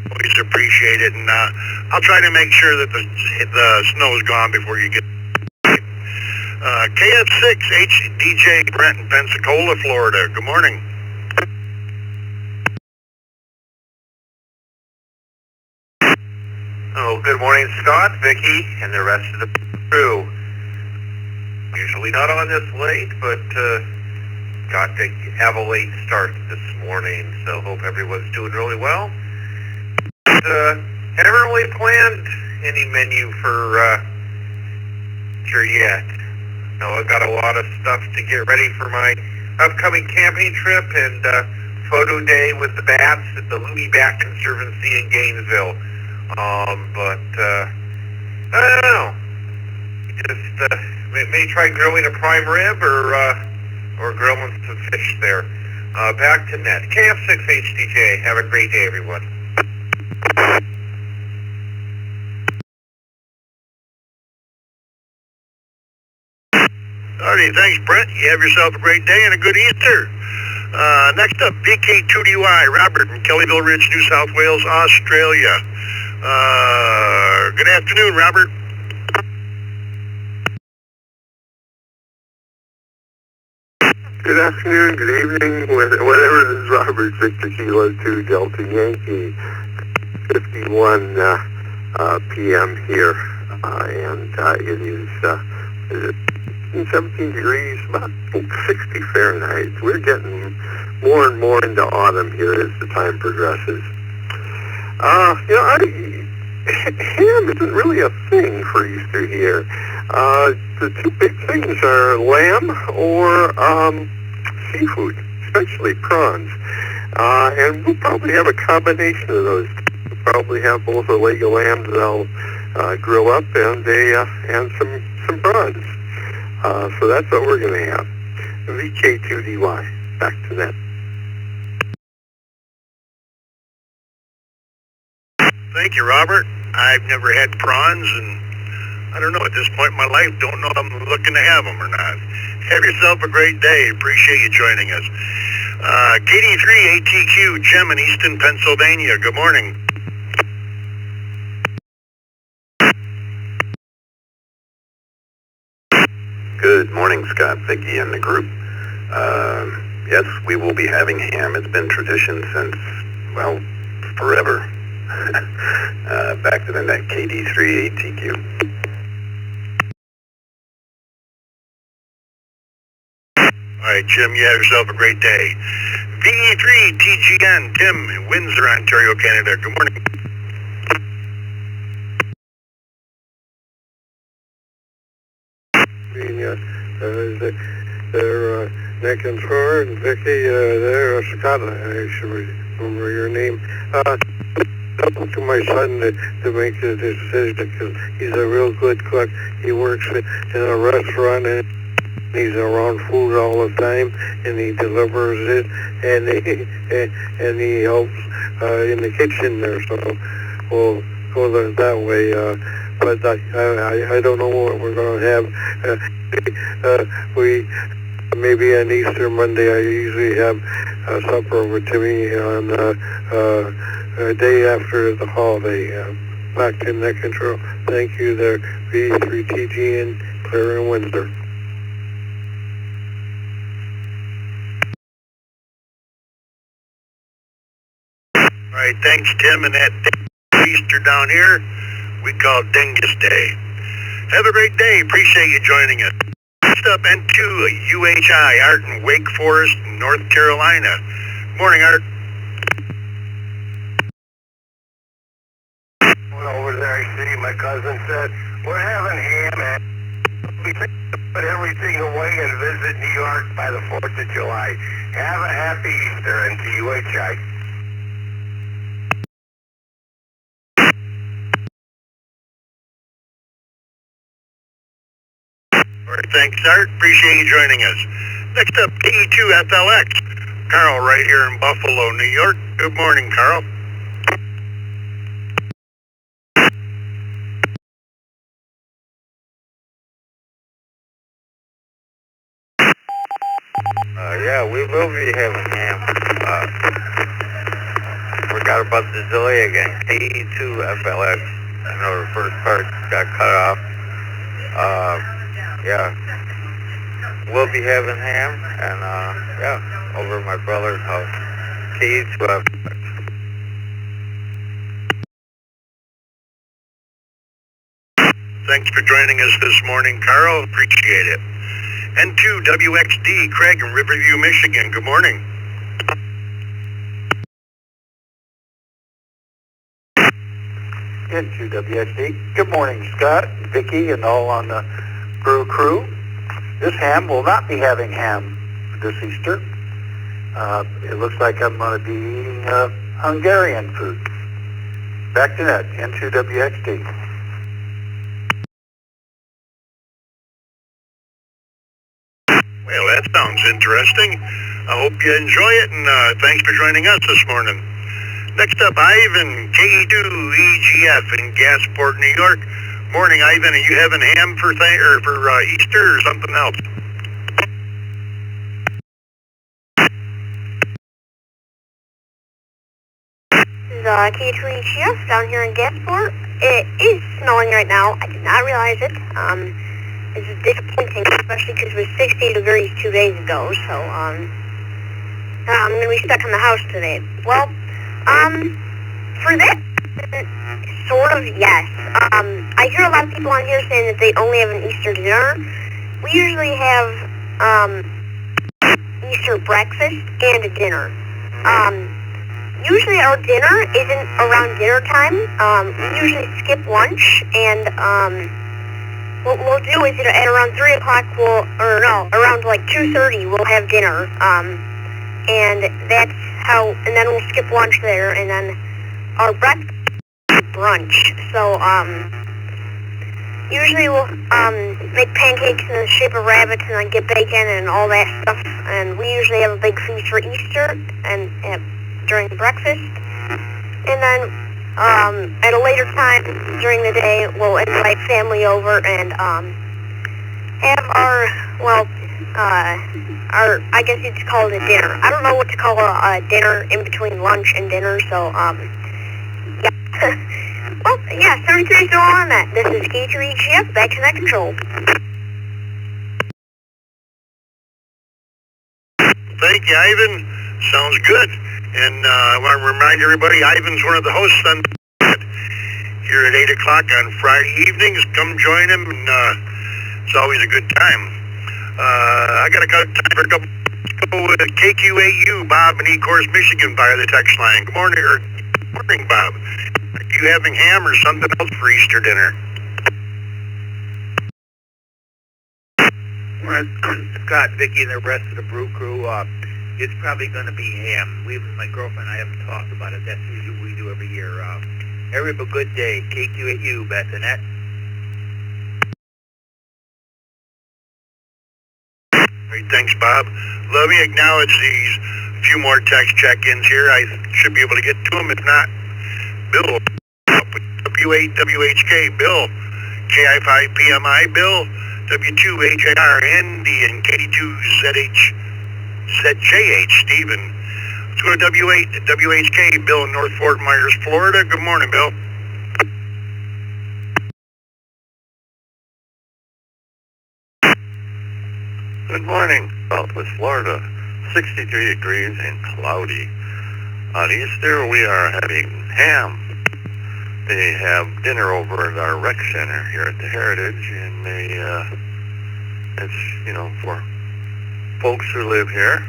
Always appreciate it, and I'll try to make sure that the snow's gone before you get. KF6 HDJ Brent in Pensacola, Florida. Good morning. Oh, good morning, Scott, Vicky, and the rest of the crew. Usually not on this late, but got to have a late start this morning, so hope everyone's doing really well. Haven't really planned any menu for sure yet. No, I've got a lot of stuff to get ready for my upcoming camping trip and photo day with the bats at the Looney Bat Conservancy in Gainesville. But I don't know. Just may try grilling a prime rib or grilling some fish there. Back to net. KF6HDJ. Have a great day, everyone. Alrighty, thanks, Brent. You have yourself a great day and a good Easter. Next up, VK2DY, Robert from Kellyville Ridge, New South Wales, Australia. Good afternoon, Robert. Good afternoon, good evening, whatever it is, Robert, Victor Kilo 2 Delta Yankee, 51 p.m. here, and it is 17 degrees, about 60 Fahrenheit. We're getting more and more into autumn here as the time progresses. Ham isn't really a thing for Easter here. The two big things are lamb or seafood, especially prawns. And we'll probably have a combination of those. We'll probably have both a leg of lamb that I'll grill up and some prawns. So that's what we're going to have. VK2DY. Back to that. Thank you, Robert. I've never had prawns, and I don't know, at this point in my life, don't know if I'm looking to have them or not. Have yourself a great day. Appreciate you joining us. KD3ATQ, Jim in Easton, Pennsylvania. Good morning. Good morning, Scott, Vicky, and the group. Yes, we will be having ham. It's been tradition since, well, forever. Back to the net, KD3ATQ. All right, Jim, you have yourself a great day. VE3TGN, Tim in Windsor, Ontario, Canada. Good morning. They're Nick and Thor and Vicky, they're Scott, I should remember your name. Up to my son to make the decision because he's a real good cook. He works in a restaurant and he's around food all the time, and he delivers it, and he helps in the kitchen there. So we'll go that way. But I don't know what we're going to have. We maybe on Easter Monday I usually have supper over to me on a day after the holiday. Back to net control. Thank you there, V3TG and Claire and Windsor. All right, thanks, Tim. And that Easter down here, we call Dingus Day. Have a great day. Appreciate you joining us. Next up, N2 UHI, Art in Wake Forest, North Carolina. Morning, Art. Over there, I see my cousin said, we're having ham, and we think to put everything away and visit New York by the 4th of July. Have a happy Easter, and to UHI. All right, thanks, Art. Appreciate you joining us. Next up, KE2FLX. Carl, right here in Buffalo, New York. Good morning, Carl. Yeah, we will be having ham. Forgot about the delay again. KE2FLX. I know the first part got cut off. Yeah. We'll be having ham, and yeah, over at my brother's house. KE2FLX. Thanks for joining us this morning, Carl. Appreciate it. N2WXD, Craig in Riverview, Michigan. Good morning. N2WXD. Good morning, Scott, Vicky, and all on the Brew crew. This ham will not be having ham this Easter. It looks like I'm going to be eating Hungarian food. Back to net, N2WXD. interesting. I hope you enjoy it, and thanks for joining us this morning. Next up, Ivan, KE2EGF in Gasport, New York. Morning, Ivan. Are you having ham for Easter or something else? This is KE2EGF down here in Gasport. It is snowing right now. I did not realize it. It's disappointing, especially because it was 60 degrees 2 days ago, so, I'm gonna be stuck in the house today. Well, for that, sort of, yes. I hear a lot of people on here saying that they only have an Easter dinner. We usually have, Easter breakfast and a dinner. Usually our dinner isn't around dinner time. We usually skip lunch, and, what we'll do is at around 3 o'clock around like 2:30 we'll have dinner, and that's how, and then we'll skip lunch there, and then our breakfast is brunch. So, usually we'll, make pancakes in the shape of rabbits and then get bacon and all that stuff, and we usually have a big feast for Easter and during breakfast, and then at a later time during the day, we'll invite family over and have our, I guess you'd call it a dinner. I don't know what to call a dinner in between lunch and dinner, so, yeah. Well, yeah, 73 is still on that. This is KE2EGF, back to net control. Thank you, Ivan. Sounds good. And I want to remind everybody, Ivan's one of the hosts on here at 8 o'clock on Friday evenings. Come join him, and it's always a good time. I got time for a couple with KQAU, Bob in Ecorse, Michigan, via the text line. Good morning, Bob. Are you having ham or something else for Easter dinner? Well, Scott, Vicky, and the rest of the Brew crew, it's probably going to be ham. My girlfriend and I haven't talked about it. That's usually what we do every year. Everybody have a good day. KQ8U, back to net. Great, thanks, Bob. Let me acknowledge these few more text check-ins here. I should be able to get to them. If not, Bill, W8WHK, Bill, KI5PMI, Bill, W2HAR, Andy, and KD2ZH, Stephen. Let's go to W8WHK, Bill in North Fort Myers, Florida. Good morning, Bill. Good morning, Southwest Florida. 63 degrees and cloudy. On Easter, we are having ham. They have dinner over at our rec center here at the Heritage, and it's, for folks who live here,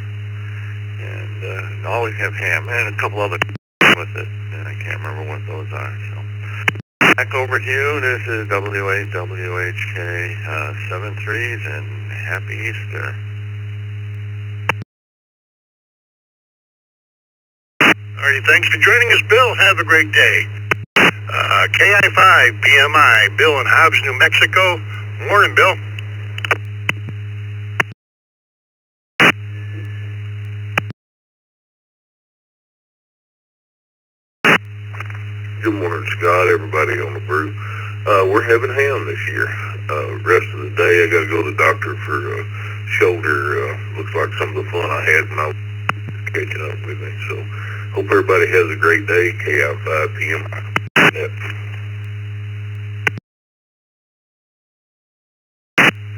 and always have ham, and a couple other with it, and I can't remember what those are, so. Back over to you. This is W8WHK 73s, and happy Easter. Alrighty, thanks for joining us, Bill. Have a great day. KI5 PMI, Bill in Hobbs, New Mexico. Morning, Bill. Good morning, Scott, everybody on the Brew. We're having ham this year. Rest of the day, I got to go to the doctor for shoulder. Looks like some of the fun I had when I was catching up with me. So, hope everybody has a great day. KI5 PMI.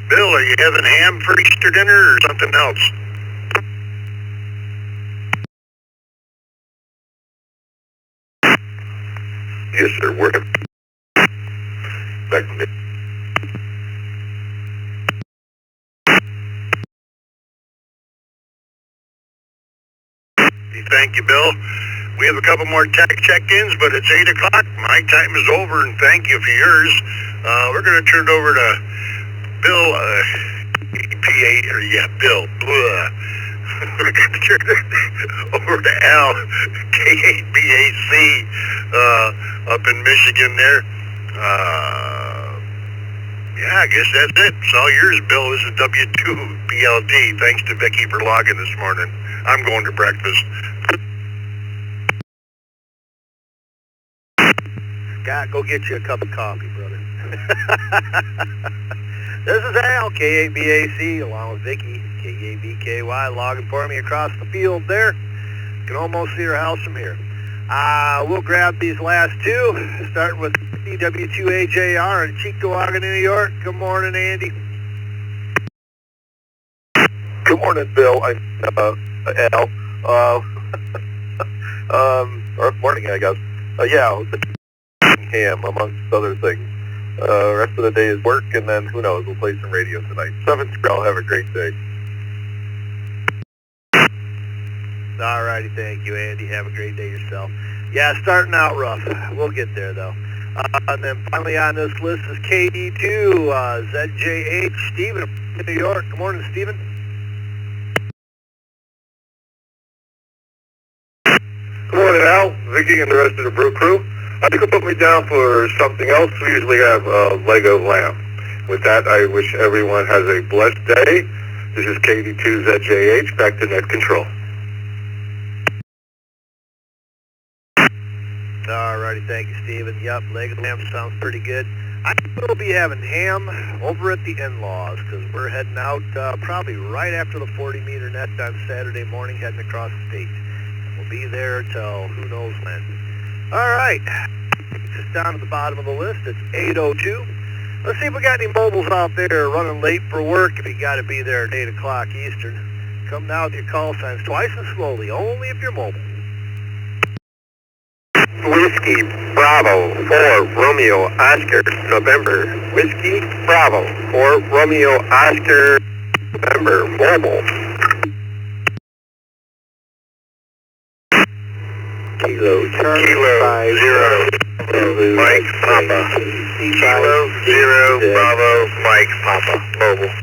Bill, are you having ham for Easter dinner or something else? Yes, sir. We're back to Thank you, Bill. We have a couple more check-ins, but it's 8 o'clock. My time is over, and thank you for yours. We're going to turn it over to Bill, Bill. We're going to turn it over to Al, K8BAC, up in Michigan there. Yeah, I guess that's it. It's all yours, Bill. This is W2BLT. Thanks to Vicky for logging this morning. I'm going to breakfast. Scott, go get you a cup of coffee, brother. This is Al, KABAC, along with Vicky, KAVKY, logging for me across the field there. You can almost see her house from here. We'll grab these last two, starting with W2HAR in Cheektowaga, New York. Good morning, Andy. Good morning, Bill. I'm Al. Or morning, I guess. Yeah, ham, amongst other things. Rest of the day is work, and then who knows, we'll play some radio tonight. 7-2, have a great day. Alrighty, thank you, Andy. Have a great day yourself. Yeah, starting out rough. We'll get there, though. And then finally on this list is KD2, ZJH, Stephen from New York. Good morning, Stephen. Good morning, Al, Vicky, and the rest of the Brew crew. I think you'll put me down for something else. We usually have Lego lamb. With that, I wish everyone has a blessed day. This is KD2ZJH, back to net control. Alrighty, thank you, Stephen. Yep, leg of lamb sounds pretty good. I will be having ham over at the in-laws because we're heading out probably right after the 40-meter net on Saturday morning, heading across the state. We'll be there till who knows when. Alright, just down at the bottom of the list, it's 8:02. Let's see if we got any mobiles out there running late for work. If you got to be there at 8 o'clock Eastern, come now with your call signs twice as slowly, only if you're mobile. Whiskey Bravo 4 Romeo Oscar November. Whiskey Bravo 4 Romeo Oscar November mobile. Kilo Charlie 50 Mike Papa. Kilo 0 Bravo Mike Papa mobile.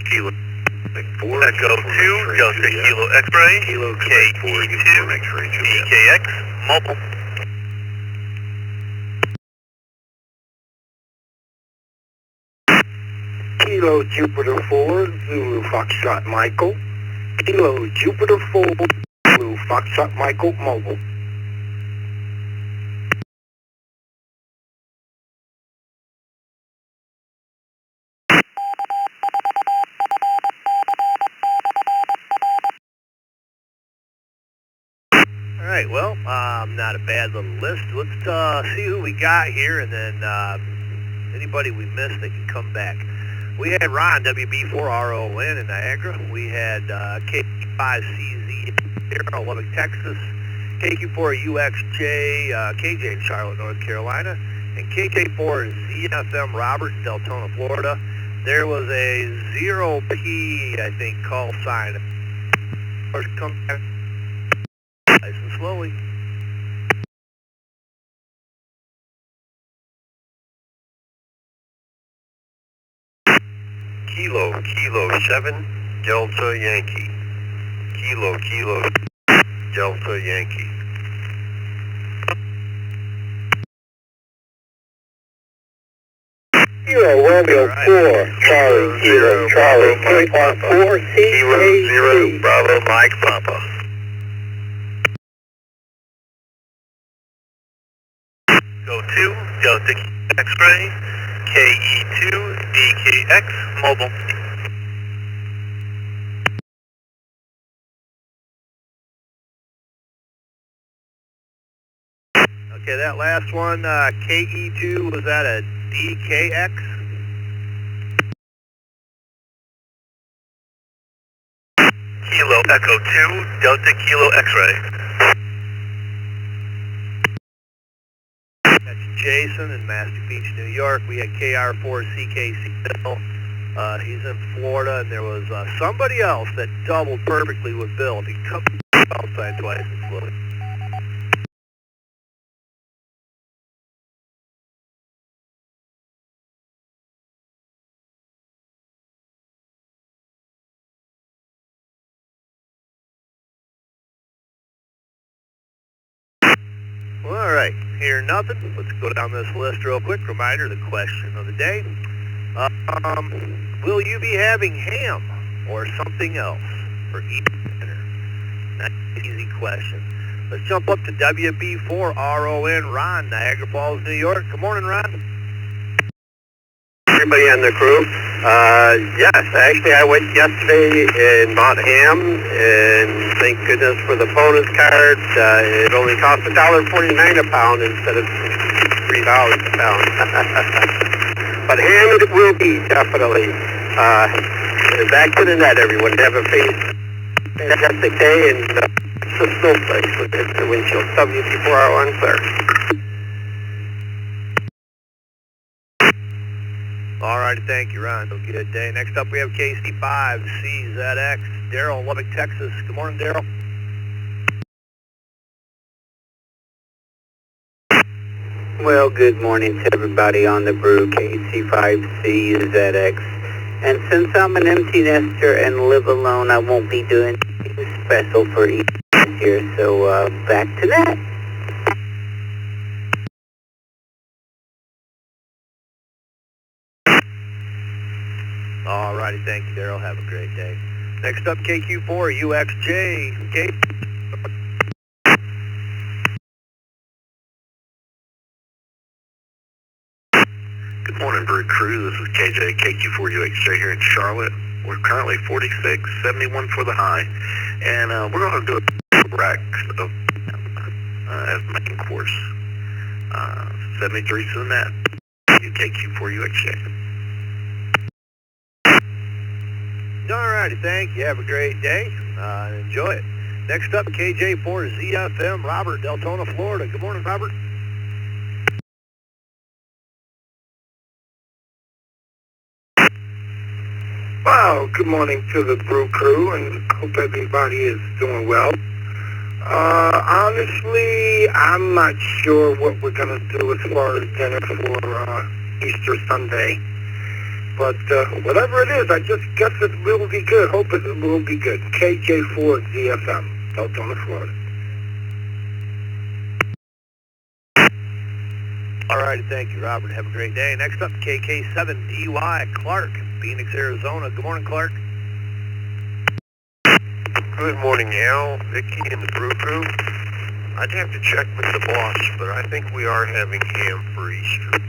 Kilo 4 Echo 2 Delta Kilo X-Ray. Kilo K2 DKX mobile. Kilo Jupiter 4 Zulu Foxtrot Michael. Kilo Jupiter 4 Zulu Foxtrot Michael mobile. Alright, well, not a bad little list. Let's see who we got here, and then anybody we missed, they can come back. We had Ron, WB4RON in Niagara. We had K5CZ here in Lubbock, Texas. KQ4UXJ, KJ in Charlotte, North Carolina. And KJ4ZFM Robert in Deltona, Florida. There was a 0P, I think, call sign. Come back. Nice and slowly. Kilo 7 Delta Yankee. Kilo Delta Yankee. Kilo Romeo 4 Charlie Kilo Charlie K4 Kilo 0 Bravo Mike Papa. Go 2 Delta X-Ray. KE2 DKX mobile. Okay, that last one, KE2, was that a DKX? Kilo Echo 2 Delta Kilo X-Ray. That's Jason in Mastic Beach, New York. We had KR4CKC Bill. He's in Florida, and there was somebody else that doubled perfectly with Bill. If he comes outside twice as slowly. All right. Hear nothing. Let's go down this list real quick. Reminder, the question of the day. Will you be having ham or something else for Easter dinner? Nice, easy question. Let's jump up to WB4RON, Ron, Niagara Falls, New York. Good morning, Ron. Everybody on the crew. Yes, actually I went yesterday and bought ham, and thank goodness for the bonus card. It only cost $1.49 a pound instead of $3 a pound. But ham it will be, definitely. Back to the net, everyone. Have a fantastic day, and the snowflakes with the windshield. WB4RON clear. All righty, thank you, Ron. Have a good day. Next up, we have KC5CZX, Daryl, Lubbock, Texas. Good morning, Daryl. Well, good morning to everybody on the Brew, KC5CZX. And since I'm an empty nester and live alone, I won't be doing anything special for Easter this year. So, back to that. All righty, thank you, Daryl. Have a great day. Next up, KQ4UXJ. Okay. Good morning, Brew Crew. This is KJ, KQ4UXJ here in Charlotte. We're currently 46, 71 for the high, and we're going to do a rack of as main course. 73 to the net. KQ4UXJ. All righty, thank you. Have a great day. Enjoy it. Next up, KJ4ZFM, Robert, Deltona, Florida. Good morning, Robert. Wow, good morning to the Brew Crew, and hope everybody is doing well. Honestly, I'm not sure what we're going to do as far as dinner for Easter Sunday. But whatever it is, I just guess it will be good. Hope it will be good. KJ4ZFM, Deltona, Florida. All righty, thank you, Robert. Have a great day. Next up, KK7DY, Clark, Phoenix, Arizona. Good morning, Clark. Good morning, Al, Vicky, and the Brew Crew. I'd have to check with the boss, but I think we are having ham for Easter.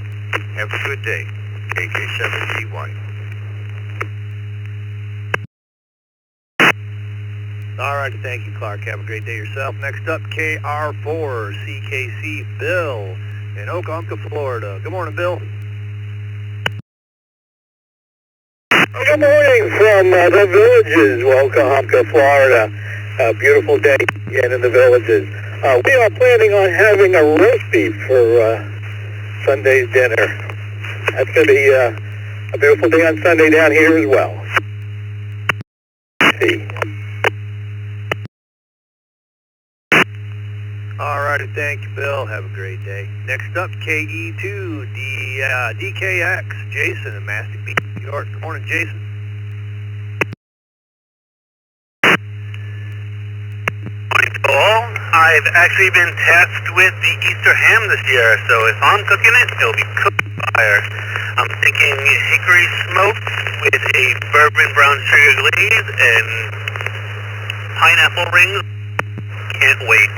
Have a good day. KK7DY. All righty, thank you, Clark. Have a great day yourself. Next up, KR4CKC, Bill, in Oconto, Florida. Good morning, Bill. Good morning from the Villages, Oconto, Florida. A beautiful day again in the Villages. We are planning on having a roast beef for Sunday's dinner. That's going to be a beautiful day on Sunday down here as well. See. All righty, thank you, Bill. Have a great day. Next up, KE2DKX, Jason in Mastic Beach, New York. Good morning, Jason. Morning to all. I've actually been tasked with the Easter ham this year, so if I'm cooking it, it'll be cooked by fire. I'm thinking hickory smoked with a bourbon brown sugar glaze and pineapple rings. Can't wait.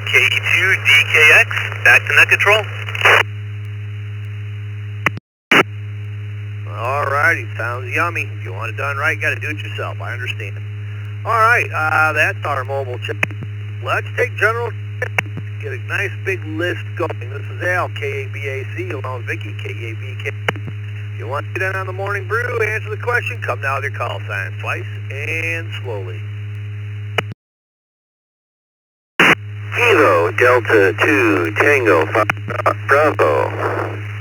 KE2DKX, back to net control. All righty, sounds yummy. If you want it done right, got to do it yourself. I understand. All right, that's our mobile check. Let's take general check. Get a nice big list going. This is Al, KABAC, along with Vicky, KABK. If you want to get in on the morning brew, answer the question, come now with your call sign twice and slowly. Kilo Delta 2 Tango Bravo.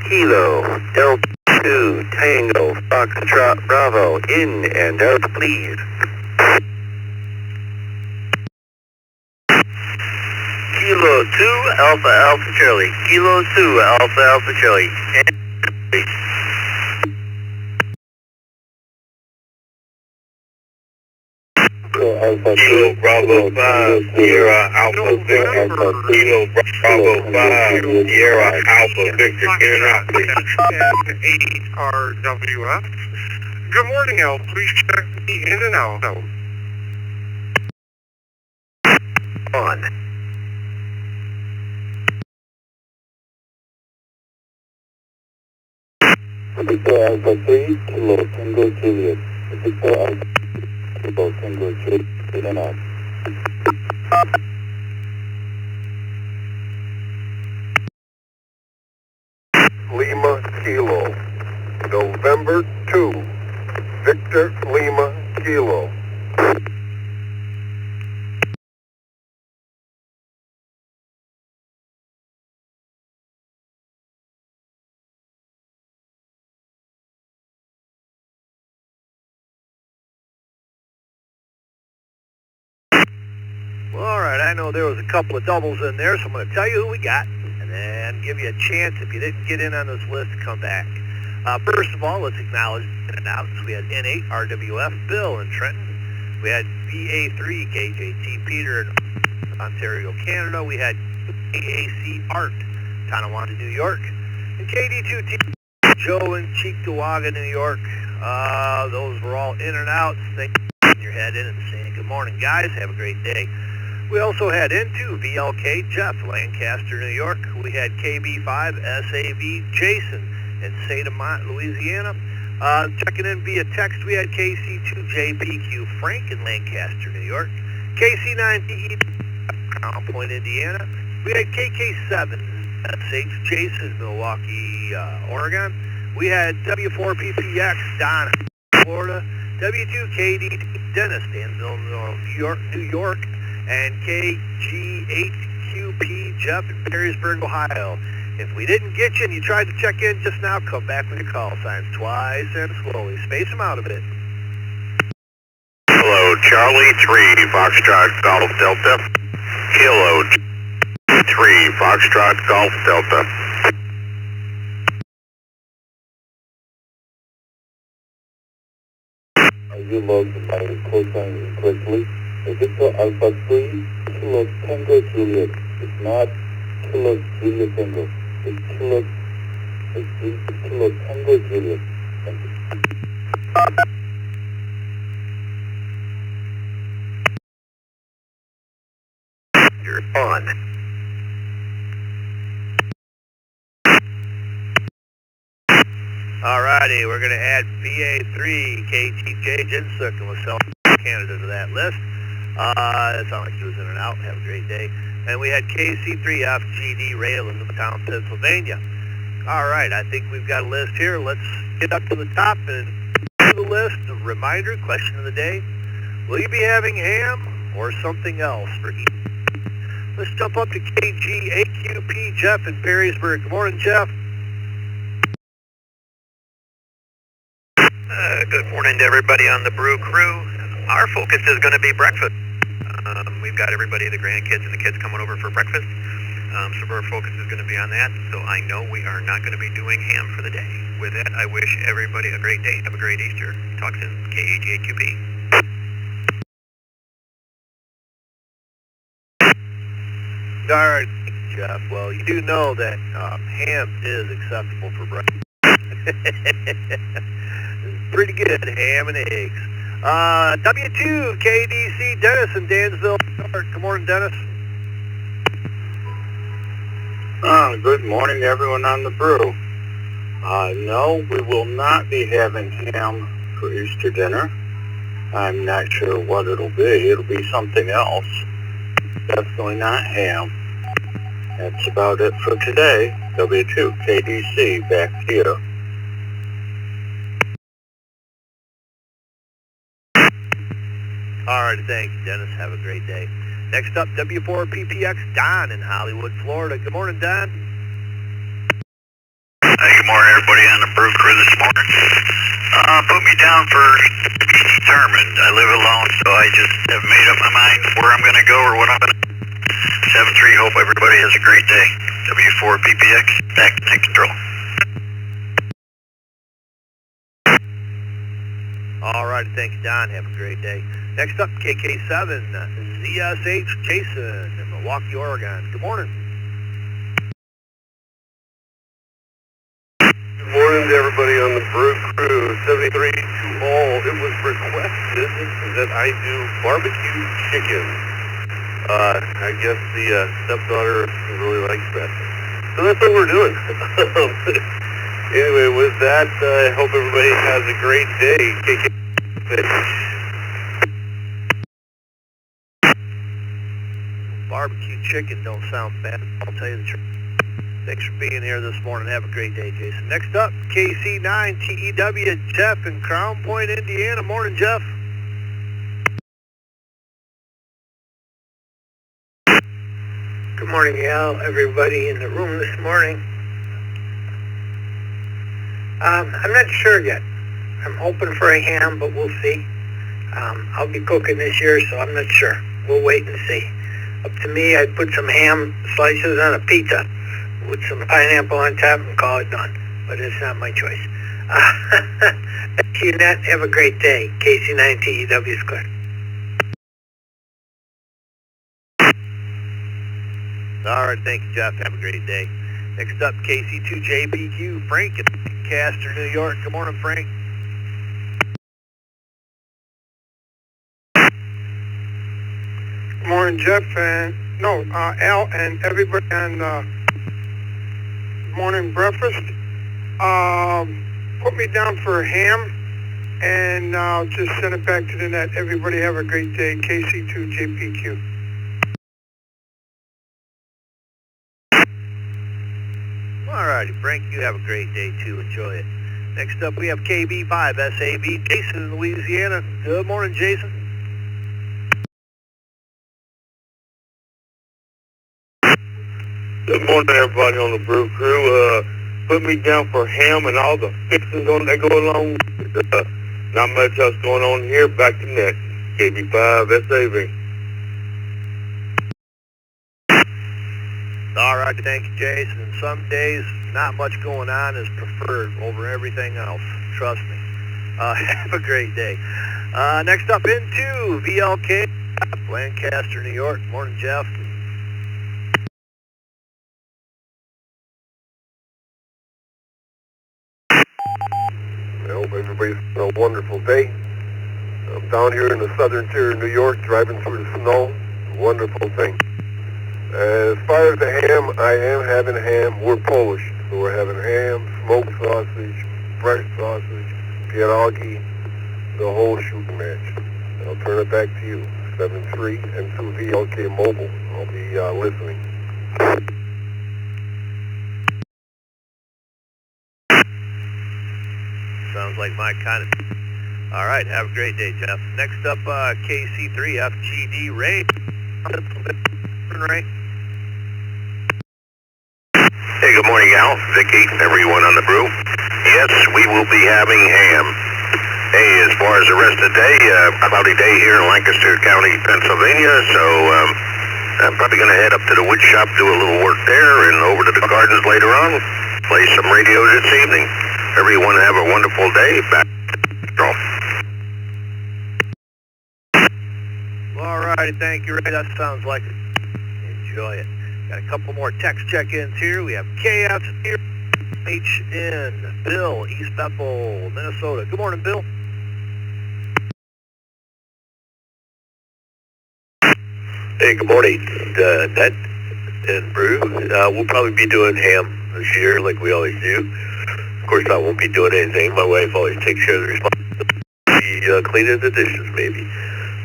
Kilo Delta 2 Tango Foxtrot Bravo. In and out, please. Kilo 2 Alpha Alpha Charlie. Kilo 2 Alpha Alpha Charlie. And Cool. Kilo Bravo 5, Sierra Alpha Victor, Kilo Bravo 5, Sierra Alpha Victor, get it out, please. RWF. Good morning, Al. Please check me in and out. On. Victor Alpha 3, Kilo Tango Juliet. Victor Alpha Kilo Tango Juliet, get it out. Lima Kilo. November 2. Victor Lima Kilo. Well, all right, I know there was a couple of doubles in there, so I'm going to tell you who we got, and then give you a chance, if you didn't get in on this list, to come back. First of all, let's acknowledge and announce we had N8 RWF Bill in Trenton. We had VA3 KJT Peter in Ontario, Canada. We had AAC Art, Tonawanda, New York. And KD2T Joe in Cheektowaga, New York. Those were all in and out. Thank you for putting your head in and saying good morning, guys. Have a great day. We also had N2 VLK Jeff, Lancaster, New York. We had KB5 SAV Jason in Saint-Amant, Louisiana. Checking in via text, we had KC2 JPQ Frank in Lancaster, New York. KC9 TE Crown Point, Indiana. We had KK7 SH Jason, Milwaukee, Oregon. We had W4PPX Don, Florida. W2KD Dennis, Danville, New York. And KG8QP Jeff in Perrysburg, Ohio. If we didn't get you and you tried to check in just now, come back with your call signs twice and slowly. Space them out a bit. Hello, Charlie 3, Foxtrot Golf Delta. Kilo 3, Foxtrot Golf Delta. You logged by the call sign incorrectly. Victor Alpha 3, Kilo Tango Juliet. It's not Kilo Juliet Tango. It's Kilo Tango Juliet. Thank you. You're on. Alrighty, we're going to add VA3 KTJ Jinsuk and West Canada to that list. It sounded like he was in and out. Have a great day. And we had KC3FGD Rail in Newtown, Pennsylvania. Alright, I think we've got a list here. Let's get up to the top and do the list. A reminder, question of the day. Will you be having ham or something else for eating? Let's jump up to KG8QP Jeff in Perrysburg. Good morning, Jeff. Good morning to everybody on the Brew crew. Our focus is going to be breakfast. We've got everybody, the grandkids and the kids coming over for breakfast. So our focus is going to be on that. So I know we are not going to be doing ham for the day. With that, I wish everybody a great day. Have a great Easter. Talk soon. KH8QP. All right, Jeff. Well, you do know that ham is acceptable for breakfast. Pretty good, ham and eggs. W2 KDC Dennis in Dansville. Good morning, Dennis. Good morning to everyone on the Brew. No, we will not be having ham for Easter dinner. I'm not sure what it'll be. It'll be something else. Definitely not ham. That's about it for today. W2 KDC, back to you. All right, thank you, Dennis. Have a great day. Next up, W4PPX Don in Hollywood, Florida. Good morning, Don. Hey, good morning, everybody on the Brew crew this morning. Put me down for determined. I live alone, so I just have made up my mind where I'm going to go or what I'm going to do. 7-3, hope everybody has a great day. W4PPX, back to control. All right, thank you, Don. Have a great day. Next up, KK7, ZSH Jason in Milwaukee, Oregon. Good morning. Good morning to everybody on the Brew Crew. 73 to all. It was requested that I do barbecue chicken. I guess the stepdaughter really likes that. So that's what we're doing. Anyway, with that, I hope everybody has a great day. Barbecue chicken don't sound bad, I'll tell you the truth. Thanks for being here this morning. Have a great day, Jason. Next up, KC9TEW, Jeff in Crown Point, Indiana. Morning, Jeff. Good morning, Al, everybody in the room this morning. I'm not sure yet. I'm hoping for a ham, but we'll see. I'll be cooking this year, so I'm not sure. We'll wait and see. Up to me, I'd put some ham slices on a pizza with some pineapple on top and call it done. But it's not my choice. Thank you, Nat. Have a great day. KC9TEW Square. All right, thank you, Jeff. Have a great day. Next up, KC2JPQ, Frank in Lancaster, New York. Good morning, Frank. Good morning, Jeff, and Al, and everybody on morning breakfast. Put me down for ham, and I'll just send it back to the net. Everybody have a great day. KC2JPQ. All righty, Frank, you have a great day, too. Enjoy it. Next up, we have KB5SAB, Jason in Louisiana. Good morning, Jason. Good morning, everybody on the Brew Crew. Put me down for ham and all the fixings on that go along with it. Not much else going on here. Back to next. KB5SAB. All right, thank you, Jason. And some days, not much going on is preferred over everything else. Trust me. Have a great day. Next up into VLK, Lancaster, New York. Morning, Jeff. I hope everybody's having a wonderful day. I'm down here in the southern tier of New York, driving through the snow. Wonderful thing. As far as the ham, I am having ham. We're Polish, so we're having ham, smoked sausage, fresh sausage, pierogi, the whole shooting match. I'll turn it back to you. 7-3 and 2 VLK Mobile. I'll be listening. Sounds like my kind of... All right, have a great day, Jeff. Next up, KC3FGD, Ray. Ray. Hey, good morning, Al, Vicky, everyone on the Brew. Yes, we will be having ham. Hey, as far as the rest of the day, cloudy day here in Lancaster County, Pennsylvania, so I'm probably going to head up to the wood shop, do a little work there, and over to the gardens later on, play some radio this evening. Everyone have a wonderful day. Back. All righty, thank you, Ray. That sounds like it. Enjoy it. Got a couple more text check-ins here. We have KF in Bill, East Bethel, Minnesota. Good morning, Bill. Hey, good morning, Ned and Brew. We'll probably be doing ham this year like we always do. Of course, I won't be doing anything. My wife always takes care of the responsibility, cleaning the dishes maybe.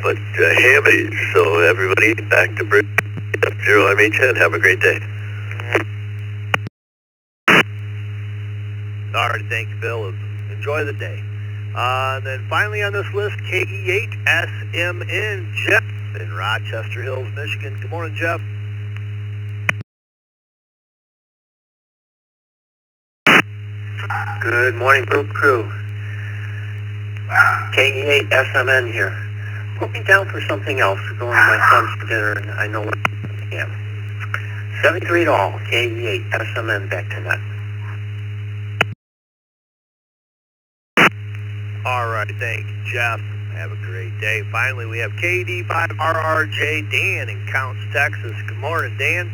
But ham it is. So everybody, back to Brew. 0MHN. Have a great day. All right, thank you, Bill. Enjoy the day. And then finally on this list, KE8SMN, Jeff in Rochester Hills, Michigan. Good morning, Jeff. Good morning, Brew Crew. KE8SMN here. Put me down for something else. We're going to my son's for dinner, and I know what I am. 73 to all. KE8SMN back to net. All right, thank you, Jeff. Have a great day. Finally, we have KD5RRJ Dan in Counce, Texas. Good morning, Dan.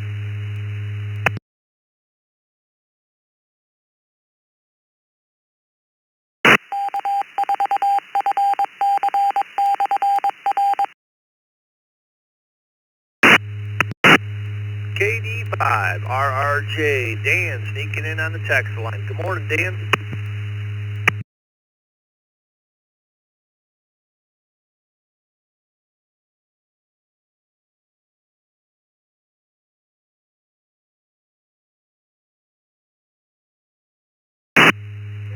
KD5RRJ Dan sneaking in on the text line. Good morning, Dan.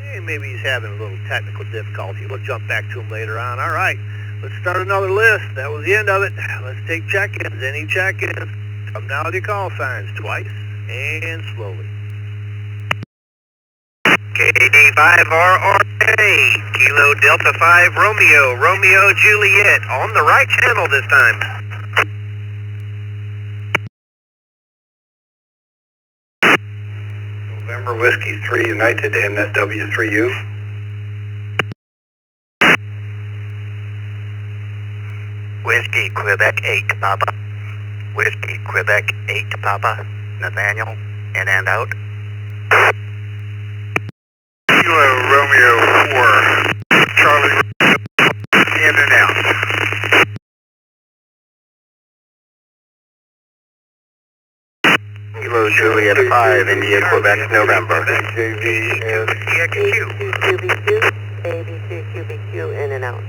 Hey, maybe he's having a little technical difficulty. We'll jump back to him later on. All right, let's start another list. That was the end of it. Let's take check-ins. Any check-ins? Come down with your call signs twice and slowly. KD5RRA, Kilo Delta 5 Romeo, Romeo Juliet, on the right channel this time. November Whiskey 3 United, NSW3U. Whiskey Quebec 8 Papa. Whiskey Quebec 8 Papa. Nathaniel, in and out. Kilo Romeo 4, Charlie, in and out. Kilo Juliet 5, India, Quebec, November. QB2, AB2, QBQ, in and out.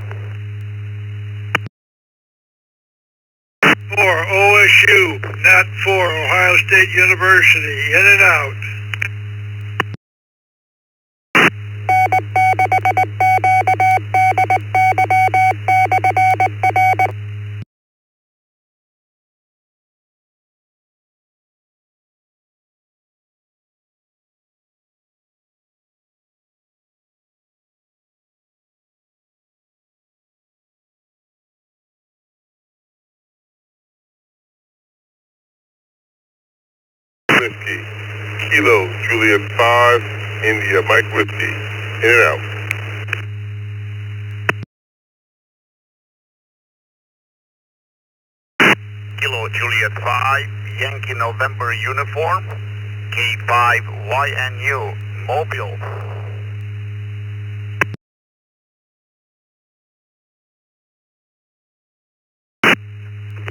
For OSU, not for Ohio State University, in and out. Whiskey, Kilo, Juliet 5, India, Mike Whiskey, in and out. Kilo Juliet 5, Yankee November uniform, K5YNU, Mobile.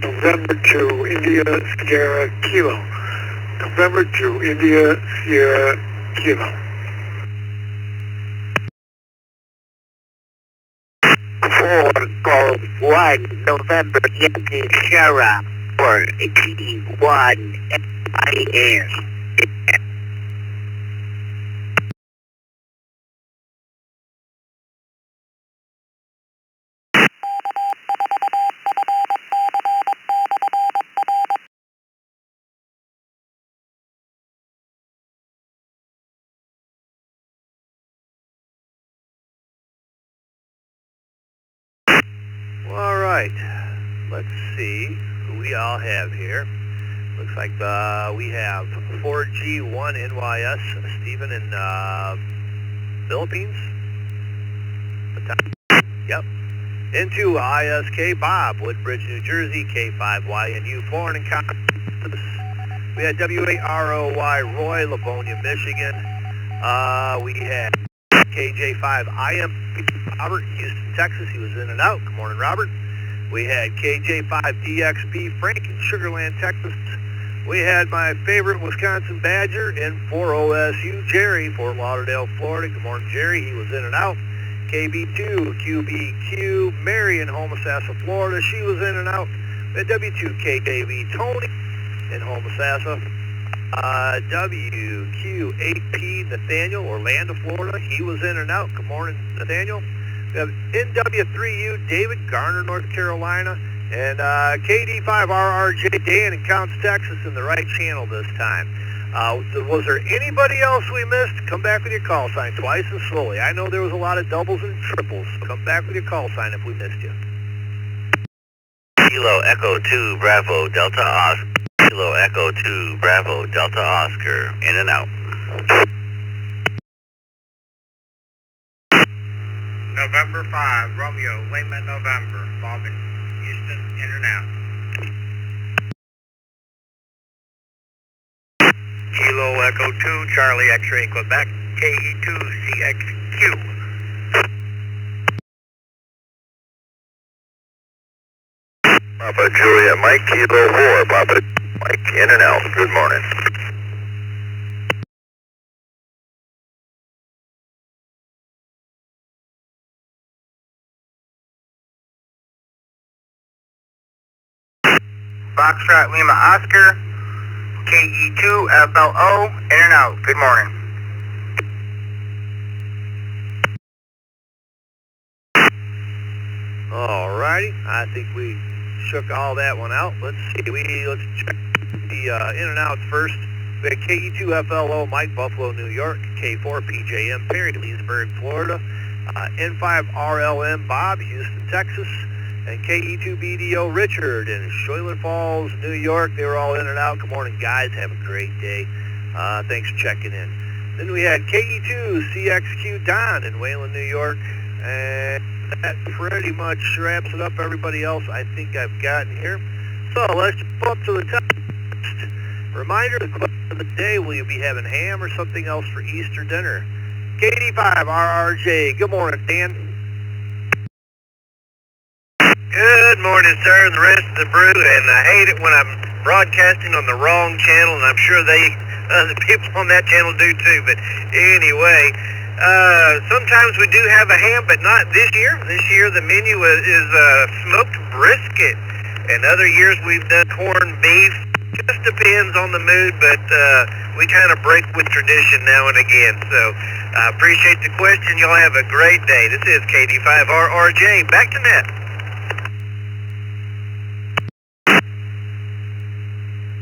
November 2, India, Sierra, Kilo. November 2, India, Sierra, Kilo. 4 Golf 1, November, Yankee, Sierra, for T1, FIS. All right, let's see who we all have here. Looks like we have 4G1 NYS, Stephen in Philippines. Yep. Into ISK Bob, Woodbridge, New Jersey, K5YNU, Foreign and Kansas. We had WAROY, Roy, Livonia, Michigan. We had KJ5IM, Robert, Houston, Texas. He was in and out. Good morning, Robert. We had KJ5DXB, Frank in Sugarland, Texas. We had my favorite Wisconsin Badger in 4OSU, Jerry, Fort Lauderdale, Florida. Good morning, Jerry. He was in and out. KB2, QBQ, Mary in Homosassa, Florida. She was in and out. We had W2KKB, Tony in Homosassa. WQ8P, Nathaniel, Orlando, Florida. He was in and out. Good morning, Nathaniel. We have NW3U, David, Garner, North Carolina. And KD5RRJ, Dan in Counce, Texas, in the right channel this time. Was there anybody else we missed? Come back with your call sign twice and slowly. I know there was a lot of doubles and triples. So come back with your call sign if we missed you. Kilo Echo 2 Bravo Delta Oscar. Kilo Echo 2 Bravo Delta Oscar, in and out. November 5, Romeo, Lima, November, Bob in Houston, in and out. Kilo Echo 2, Charlie X-Ray, Quebec, KE2CXQ. Papa Juliet Mike, Kilo 4, Papa Mike, in and out. Good morning. Foxtrot Lima Oscar, KE2 FLO, in and out. Good morning. Alrighty, I think we shook all that one out. Let's see, let's check the in and outs first. We had KE2 FLO, Mike, Buffalo, New York, K4 PJM, Perry, Leesburg, Florida, N5 RLM, Bob, Houston, Texas, and KE2 BDO, Richard, in Schuyler Falls, New York. They were all in and out. Good morning, guys. Have a great day. Thanks for checking in. Then we had KE2 CXQ, Don, in Wayland, New York, and that pretty much wraps it up. Everybody else I think I've gotten here. So let's jump up to the top. Reminder, the question of the day, will you be having ham or something else for Easter dinner? KD5 RRJ, good morning, Dan. Good morning, sir, and the rest of the brew, and I hate it when I'm broadcasting on the wrong channel, and I'm sure the people on that channel do too, but anyway, sometimes we do have a ham, but not this year. This year the menu is smoked brisket, and other years we've done corned beef. Just depends on the mood, but we kind of break with tradition now and again. So I appreciate the question. Y'all have a great day. This is KD5RRJ. Back to net.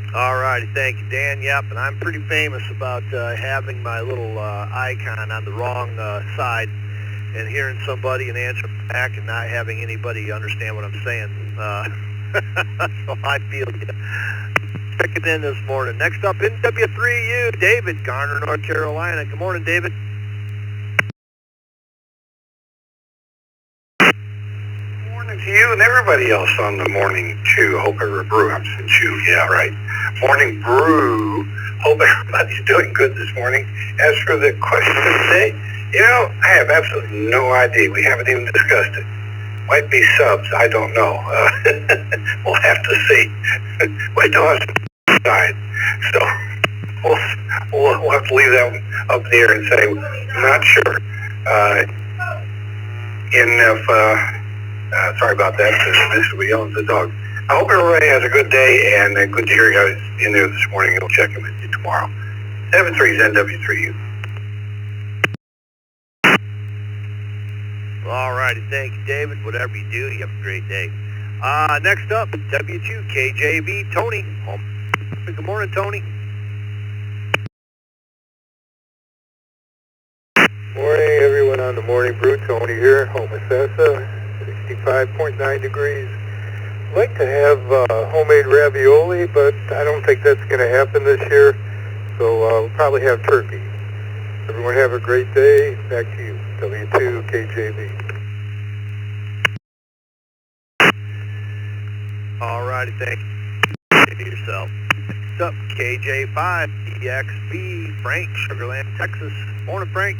Alrighty, thank you, Dan. Yep, and I'm pretty famous about having my little icon on the wrong side and hearing somebody and answering back and not having anybody understand what I'm saying. So I feel you. Checking in this morning. Next up, NW3U, David, Garner, North Carolina. Good morning, David. Morning to you and everybody else on the morning chew. Hope brew. I'm saying chew. Yeah, right. Morning brew. Hope everybody's doing good this morning. As for the question of the day, I have absolutely no idea. We haven't even discussed it. Might be subs. I don't know. We'll have to see. Wait till I decide. So we'll have to leave that one up in the air and say not sure. Sorry about that. This is we owns the dog. I hope everybody has a good day and good to hear you guys in there this morning. We'll check in with you tomorrow. 73 is NW3U. Alrighty, thank you, David. Whatever you do, you have a great day. Next up, W2KJV, Tony. Good morning, Tony. Morning, everyone on the Morning Brew. Tony here, Homosassa, 65.9 degrees. I'd like to have homemade ravioli, but I don't think that's going to happen this year, so we'll probably have turkey. Everyone have a great day. Back to you, W2KJV. Alrighty, thank you. Yourself. Next up, KJ5, EXB, Frank, Sugarland, Texas. Morning, Frank.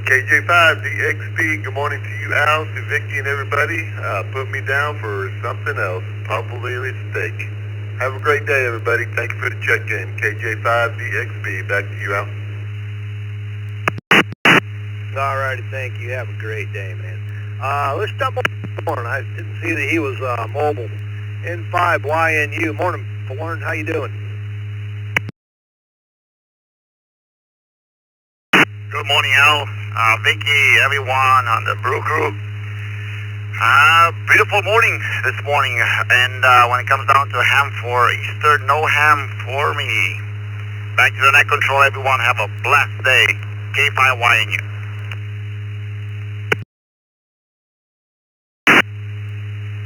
KJ5DXB, good morning to you, Al, to Vicky and everybody. Put me down for something else, probably a steak. Have a great day, everybody. Thank you for the check-in. KJ5DXB, back to you, Al. Alrighty, thank you. Have a great day, man. Let's jump on. I didn't see that he was mobile. N5YNU. Morning, Warren. How you doing? Good morning, Al. Vicky, everyone on the Brew crew. Beautiful morning this morning, and when it comes down to ham for Easter, no ham for me. Back to the net control, everyone. Have a blessed day. K5YNU.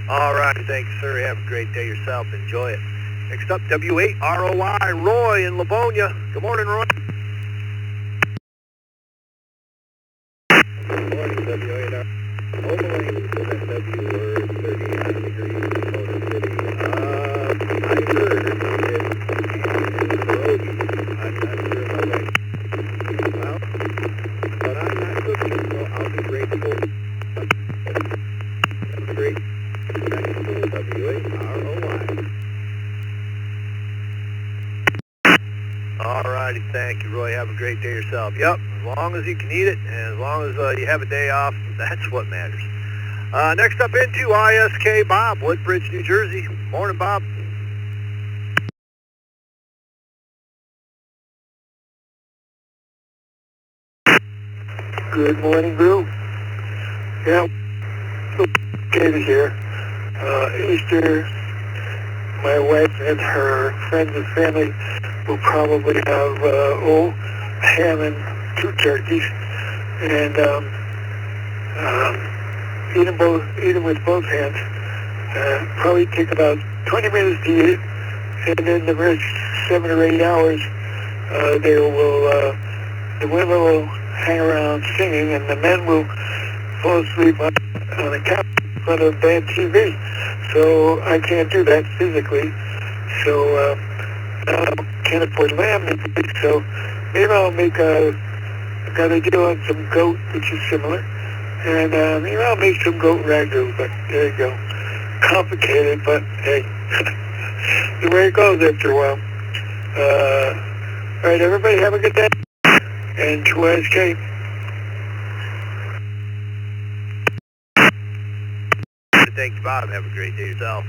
All right, thanks, sir. Have a great day yourself. Enjoy it. Next up, W8ROY, Roy in Livonia. Good morning, Roy. Good morning, W8R. Overlaying for that W were 39 degrees in Motor City. I heard it's pierogi. I'm not sure if I like it well, but I'm not cooking, so I'll be grateful. Have a great next W8ROY. All righty, thank you, Roy. Have a great day yourself. Yep, as long as you can eat it, and as long as you have a day off, that's what matters. Next up into ISK, Bob, Woodbridge, New Jersey. Morning, Bob. Good morning, Brew. Yeah, David here. Easter, my wife and her friends and family will probably have ham and 2 turkeys, and eat them with both hands. Probably take about 20 minutes to eat it, and then the rest 7 or 8 hours, the women will hang around singing, and the men will fall asleep on the couch in front of bad TV. So I can't do that physically. So I can't afford lamb these days. So maybe I'll make got a deal on some goat, which is similar, and maybe I'll make some goat ragu. But there you go. Complicated, but hey, the way it goes after a while. All right, everybody, have a good day. And to escape. Thank you, Bob. Have a great day yourself.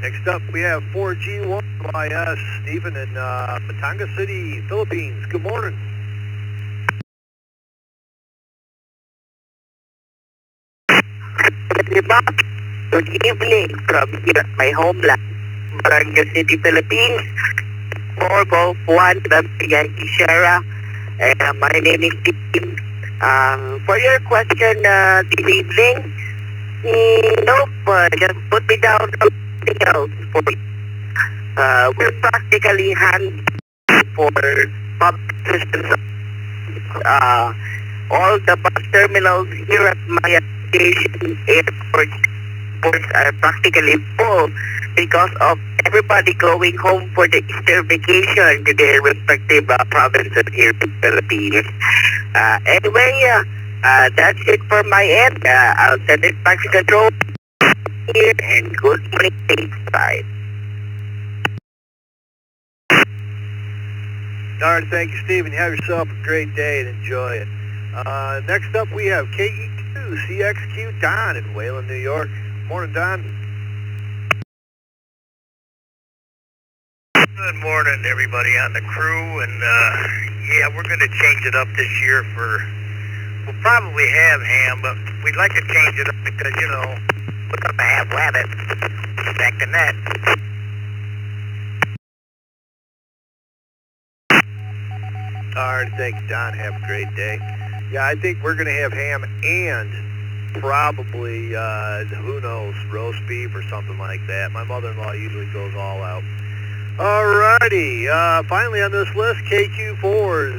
Next up, we have 4G1YS, Stephen in Batangas City, Philippines. Good morning. Good evening from here at my homeland, Batangas City, Philippines. 4 Golf 1, Yankee Sierra. My name is Steve. For your question this evening, nope, just put me down for something else. We're practically hands for public systems. All the bus terminals here at my station, airports are practically full because of everybody going home for the Easter vacation to their respective provinces here in the Philippines. Anyway, that's it for my end. I'll send it back to control here, and good morning. Bye. All right, thank you, Stephen. You have yourself a great day and enjoy it. Next up, we have KEQ CXQ Don in Wayland, New York. Morning, Don. Good morning, everybody on the crew, and yeah, we're going to change it up this year we'll probably have ham, but we'd like to change it up because, you know, we're going to have rabbit back to that. All right, thank you, Don. Have a great day. Yeah, I think we're going to have ham and probably, who knows, roast beef or something like that. My mother-in-law usually goes all out. All righty. Finally on this list, KQ4,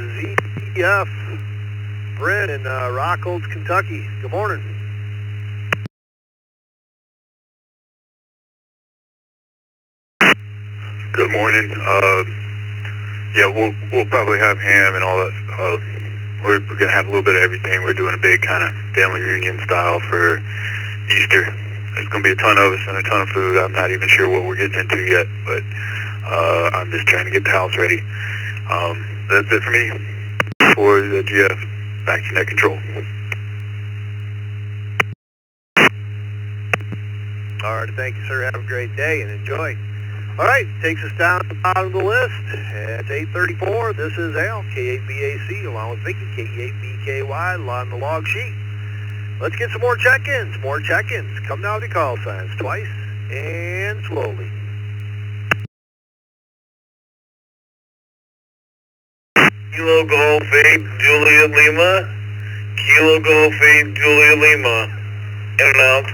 ZF, Brent in Rockholds, Kentucky. Good morning. Good morning. Yeah, we'll probably have ham and all that. We're going to have a little bit of everything. We're doing a big kind of family reunion style for Easter. There's going to be a ton of us and a ton of food. I'm not even sure what we're getting into yet, but I'm just trying to get the house ready. That's it for me. For the GF, back to net control. All right, thank you, sir. Have a great day and enjoy. All right, takes us down to the bottom of the list. It's 8:34. This is Al, K8BAC, along with Vicky, K8BKY, on the log sheet. Let's get some more check-ins. More check-ins. Come now to call signs twice and slowly. Kilo Golf 8, Juliet Lima. Kilo Golf 8, Juliet Lima. In and out.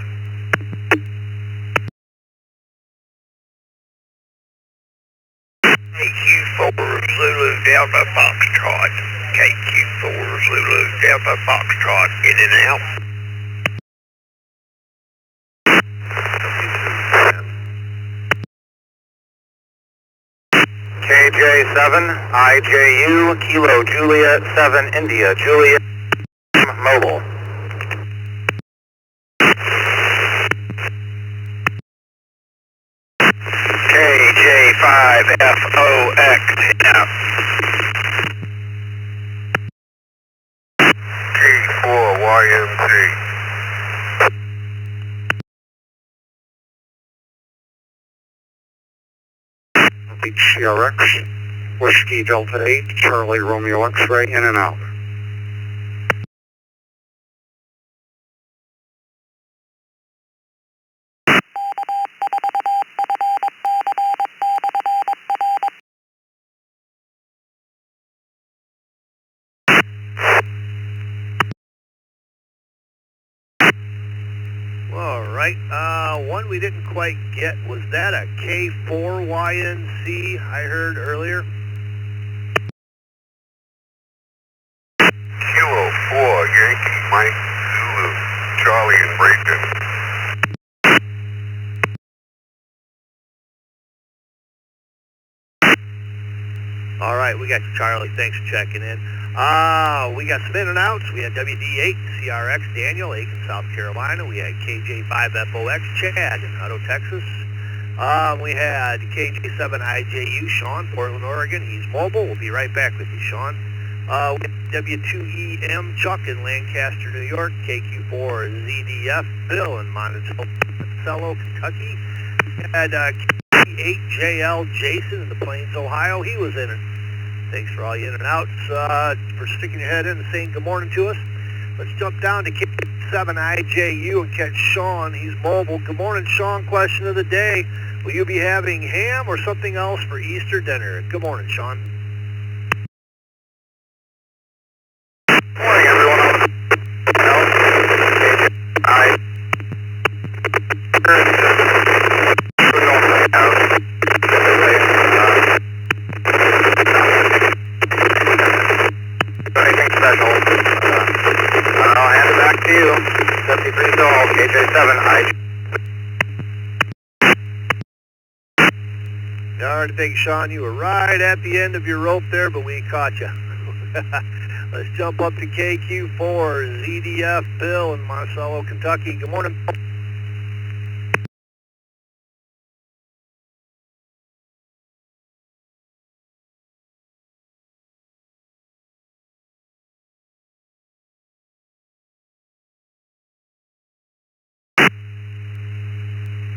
KQ4 Zulu Delta Foxtrot. KQ4 Zulu Delta Foxtrot. In and out. KJ7 IJU Kilo Juliet 7 India Juliet Mobile. KJ5FOX. Out. K4YMC. ECRX Whiskey Delta 8 Charlie Romeo X-Ray in and out. All right, one we didn't quite get, was that a K4YNC I heard earlier? Kilo 4 Yankee Mike Zulu Charlie in Brayton. All right, we got you, Charlie. Thanks for checking in. We got some in and outs. We had WD8 CRX Daniel, Aiken, South Carolina. We had KJ5FOX Chad in Hutto, Texas. We had KJ7 IJU Sean, Portland, Oregon. He's mobile. We'll be right back with you, Sean. We had W2EM Chuck in Lancaster, New York. KQ4 ZDF Bill in Monticello, Kentucky. We had K8JL Jason in the Plains, Ohio. He was in it. Thanks for all you in and outs, for sticking your head in and saying good morning to us. Let's jump down to K7IJU and catch Sean. He's mobile. Good morning, Sean. Question of the day. Will you be having ham or something else for Easter dinner? Good morning, Sean. Good morning, everyone. Anything special? I'll hand it back to you. 73 Soul, KJ7, All right, thank you, Sean. You were right at the end of your rope there, but we caught you. Let's jump up to KQ4 ZDF Bill in Monticello, Kentucky. Good morning, Bill.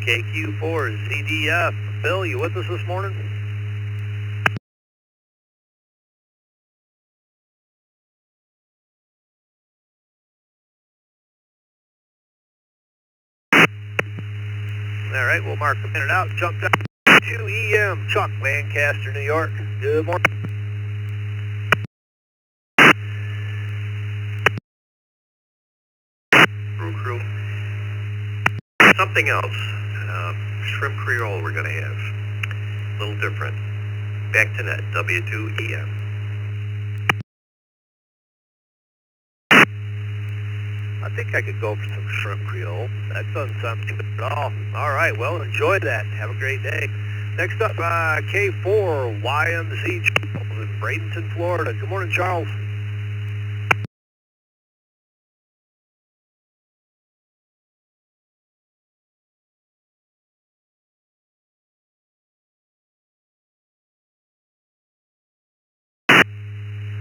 KQ4 ZDF. Bill, you with us this morning? All right, we'll mark the minute out. Jump down to EM Chuck, Lancaster, New York. Good morning. Brew crew. Something else. Shrimp Creole we're going to have. A little different. Back to net, W2EM. I think I could go for some shrimp Creole. That doesn't sound too bad at all. All right, well, enjoy that. Have a great day. Next up, K4 YMZ Charles in Bradenton, Florida. Good morning, Charles.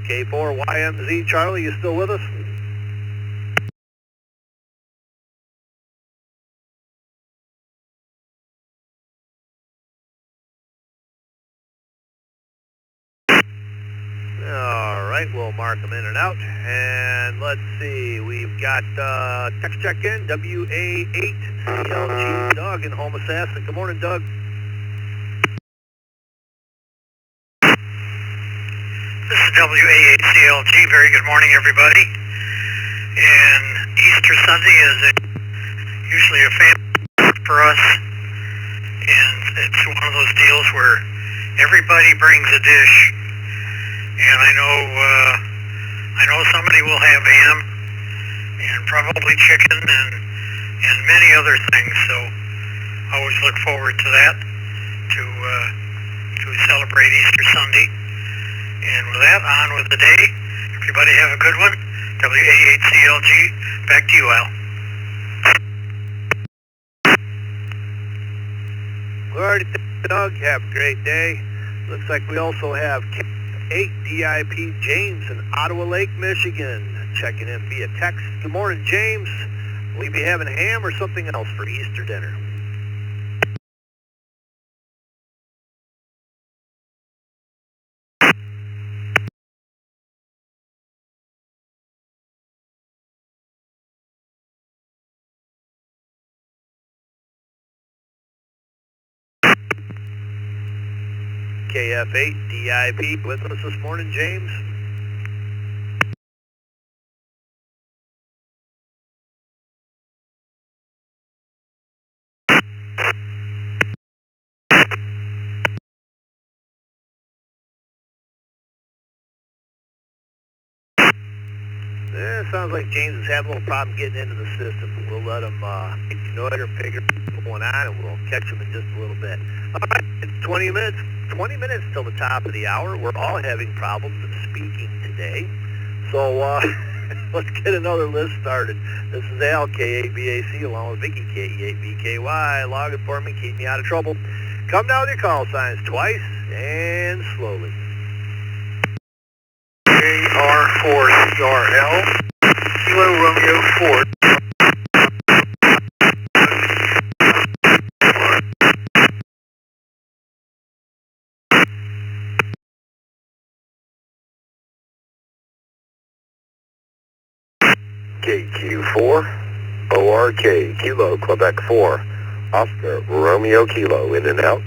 K4 YMZ Charlie, you still with us? All right, we'll mark them in and out. And let's see, we've got text check-in, WA8CLG Doug in Homosassa. Good morning, Doug. This is WA8CLG. Very good morning, everybody. And Easter Sunday is usually a family for us. And it's one of those deals where everybody brings a dish, and I know somebody will have ham and probably chicken and many other things. So I always look forward to that to celebrate Easter Sunday. And with that, on with the day. Everybody have a good one. WA8CLG, back to you, Al. Alrighty, Doug, have a great day. Looks like we also have 8 DIP James in Ottawa Lake, Michigan, checking in via text. Good morning, James. Will you be having ham or something else for Easter dinner? KF8 DIP with us this morning, James. Sounds like James is having a little problem getting into the system. We'll let him ignore it or figure what's going on, and we'll catch him in just a little bit. All right, it's 20 minutes till the top of the hour. We're all having problems in speaking today. So let's get another list started. This is Al, KABAC, along with Vicky, KE8BKY. Log it for me, keep me out of trouble. Come down with your call signs twice and slowly. AR4CRL, Kilo Romeo 4. KQ4, ORK, Kilo, Quebec 4, Oscar, Romeo, Kilo, in and out.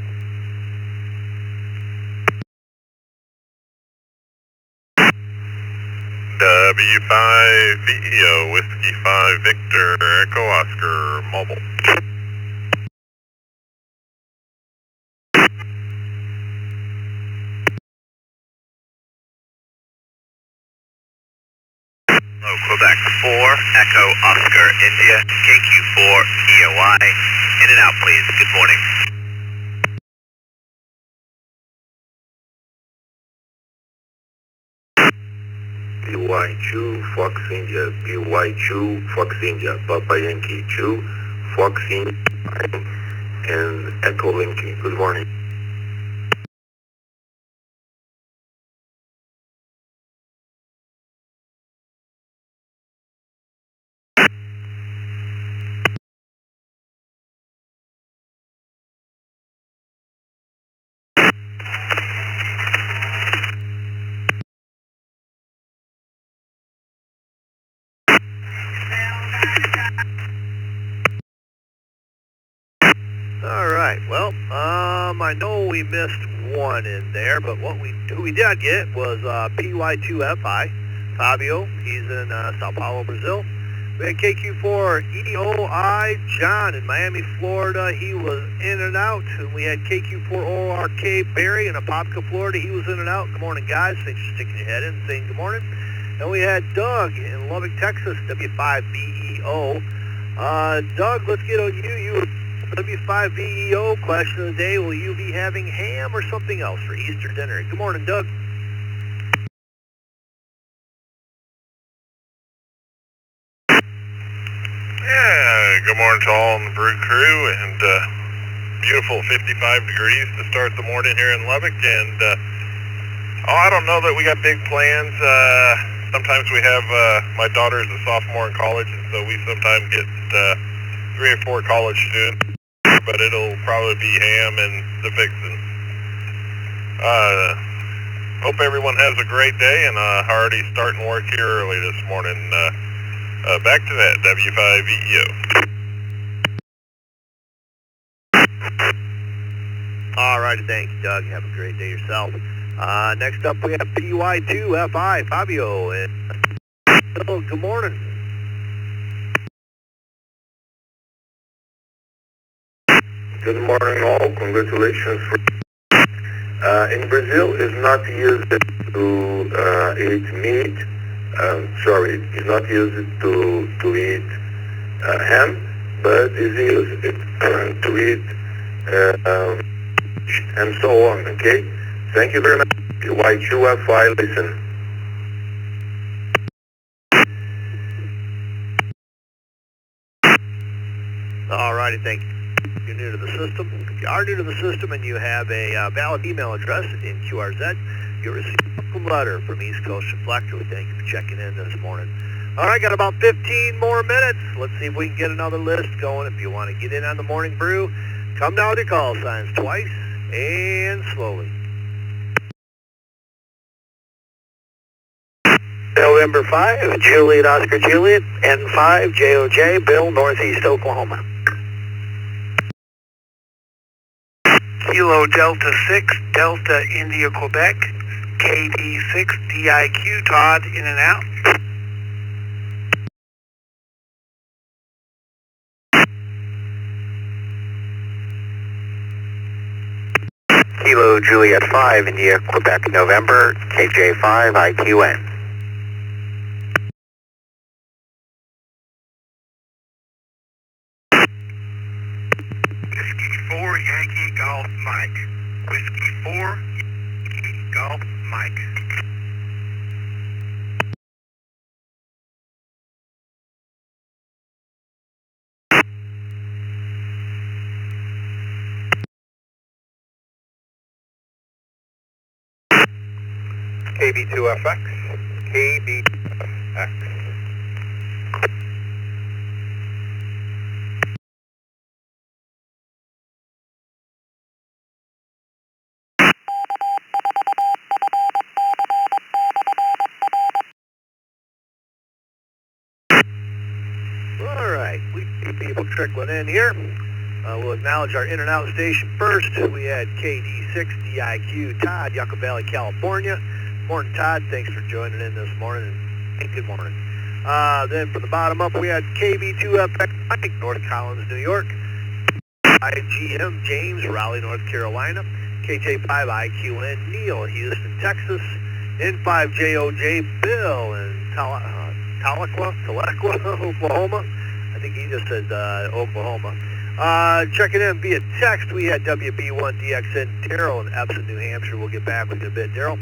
W5VEO, Whiskey 5, Victor, Echo Oscar, mobile. Hello, Quebec 4, Echo Oscar, India, KQ4, EOI. In and out, please. Good morning. BY2, Fox India, BY2, Fox India, Papa Yankee 2, Fox India, and Echo Linky. Good morning. All right. Well, I know we missed one in there, but who we did get was PY2FI, Fabio. He's in Sao Paulo, Brazil. We had KQ4 EOI, John in Miami, Florida. He was in and out. And we had KQ4 ORK, Barry in Apopka, Florida. He was in and out. Good morning, guys. Thanks for sticking your head in and saying good morning. And we had Doug in Lubbock, Texas, W5BEO. Doug, let's get on you. You W5VEO, question of the day, will you be having ham or something else for Easter dinner? Good morning, Doug. Yeah, good morning to all on the Brew crew, and beautiful 55 degrees to start the morning here in Lubbock, and I don't know that we got big plans. Sometimes we have, my daughter's a sophomore in college, and so we sometimes get 3 or 4 college students. But it'll probably be ham and the fixin'. Hope everyone has a great day, and already starting work here early this morning. Back to that, W5VEO. All righty, thank you, Doug. Have a great day yourself. Next up, we have PY2FI, Fabio. And good morning. Good morning all, congratulations. In Brazil, it's not used to eat meat. It's not used to eat ham, but it's used to eat and so on. Okay. Thank you very much. Y2FI, listen. Alrighty, thank you. If you're new to the system, if you are new to the system and you have a valid email address in QRZ, you'll receive a welcome letter from East Coast Reflector. We thank you for checking in this morning. Alright, got about 15 more minutes. Let's see if we can get another list going. If you want to get in on the morning brew, come down with your call signs twice and slowly. November 5, Juliet Oscar Juliet, N5 JOJ, Bill, Northeast Oklahoma. Kilo Delta 6, Delta India Quebec, KD6 DIQ, Todd, in and out. Kilo Juliet 5, India Quebec, November, KJ5 IQN. Whiskey 4, Yankee Golf Mike. Whiskey 4, Yankee Golf Mike. KB2FX, KB2FX. Alright, we see people trickling in here. We'll acknowledge our in and out station first. We had KD6DIQ, Todd, Yucca Valley, California. Morning, Todd. Thanks for joining in this morning. And good morning. Then from the bottom up, we had KB2FX, Mike, North Collins, New York. IGM, James, Raleigh, North Carolina. KJ5IQN, Neil, Houston, Texas. N5JOJ, Bill, in Tahlequah, Oklahoma. I think he just said Oklahoma. Checking in via text, we had WB1DXN, Daryl in Epsom, New Hampshire. We'll get back with you in a bit, Daryl.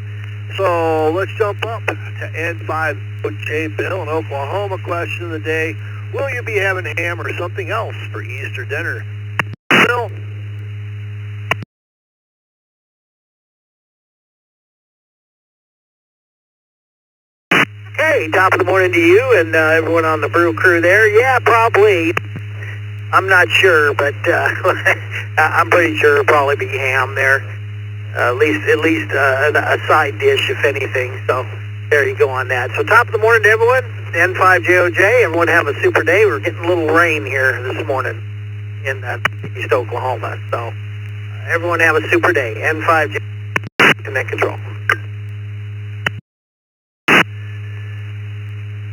So let's jump up to N5J, Bill in Oklahoma. Question of the day, will you be having ham or something else for Easter dinner? Bill? Hey, top of the morning to you and everyone on the brew crew there. Yeah, probably. I'm not sure, but I'm pretty sure it'll probably be ham there. At least a side dish, if anything. So there you go on that. So top of the morning to everyone. N5JOJ. Everyone have a super day. We're getting a little rain here this morning in East Oklahoma. So everyone have a super day. N5JOJ. Connect control.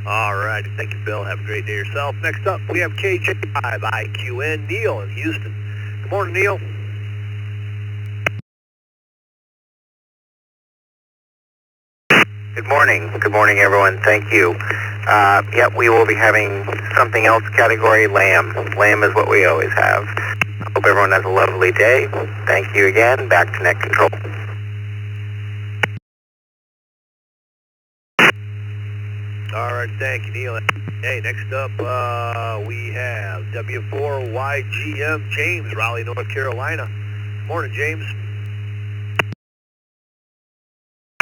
All right. Thank you, Bill. Have a great day yourself. Next up, we have KJ5IQN, Neil in Houston. Good morning, Neil. Good morning. Good morning, everyone. Thank you. Yep, we will be having something else category lamb. Lamb is what we always have. Hope everyone has a lovely day. Thank you again. Back to net control. All right, thank you, Neil. Hey, next up, we have W4YGM, James, Raleigh, North Carolina. Morning, James.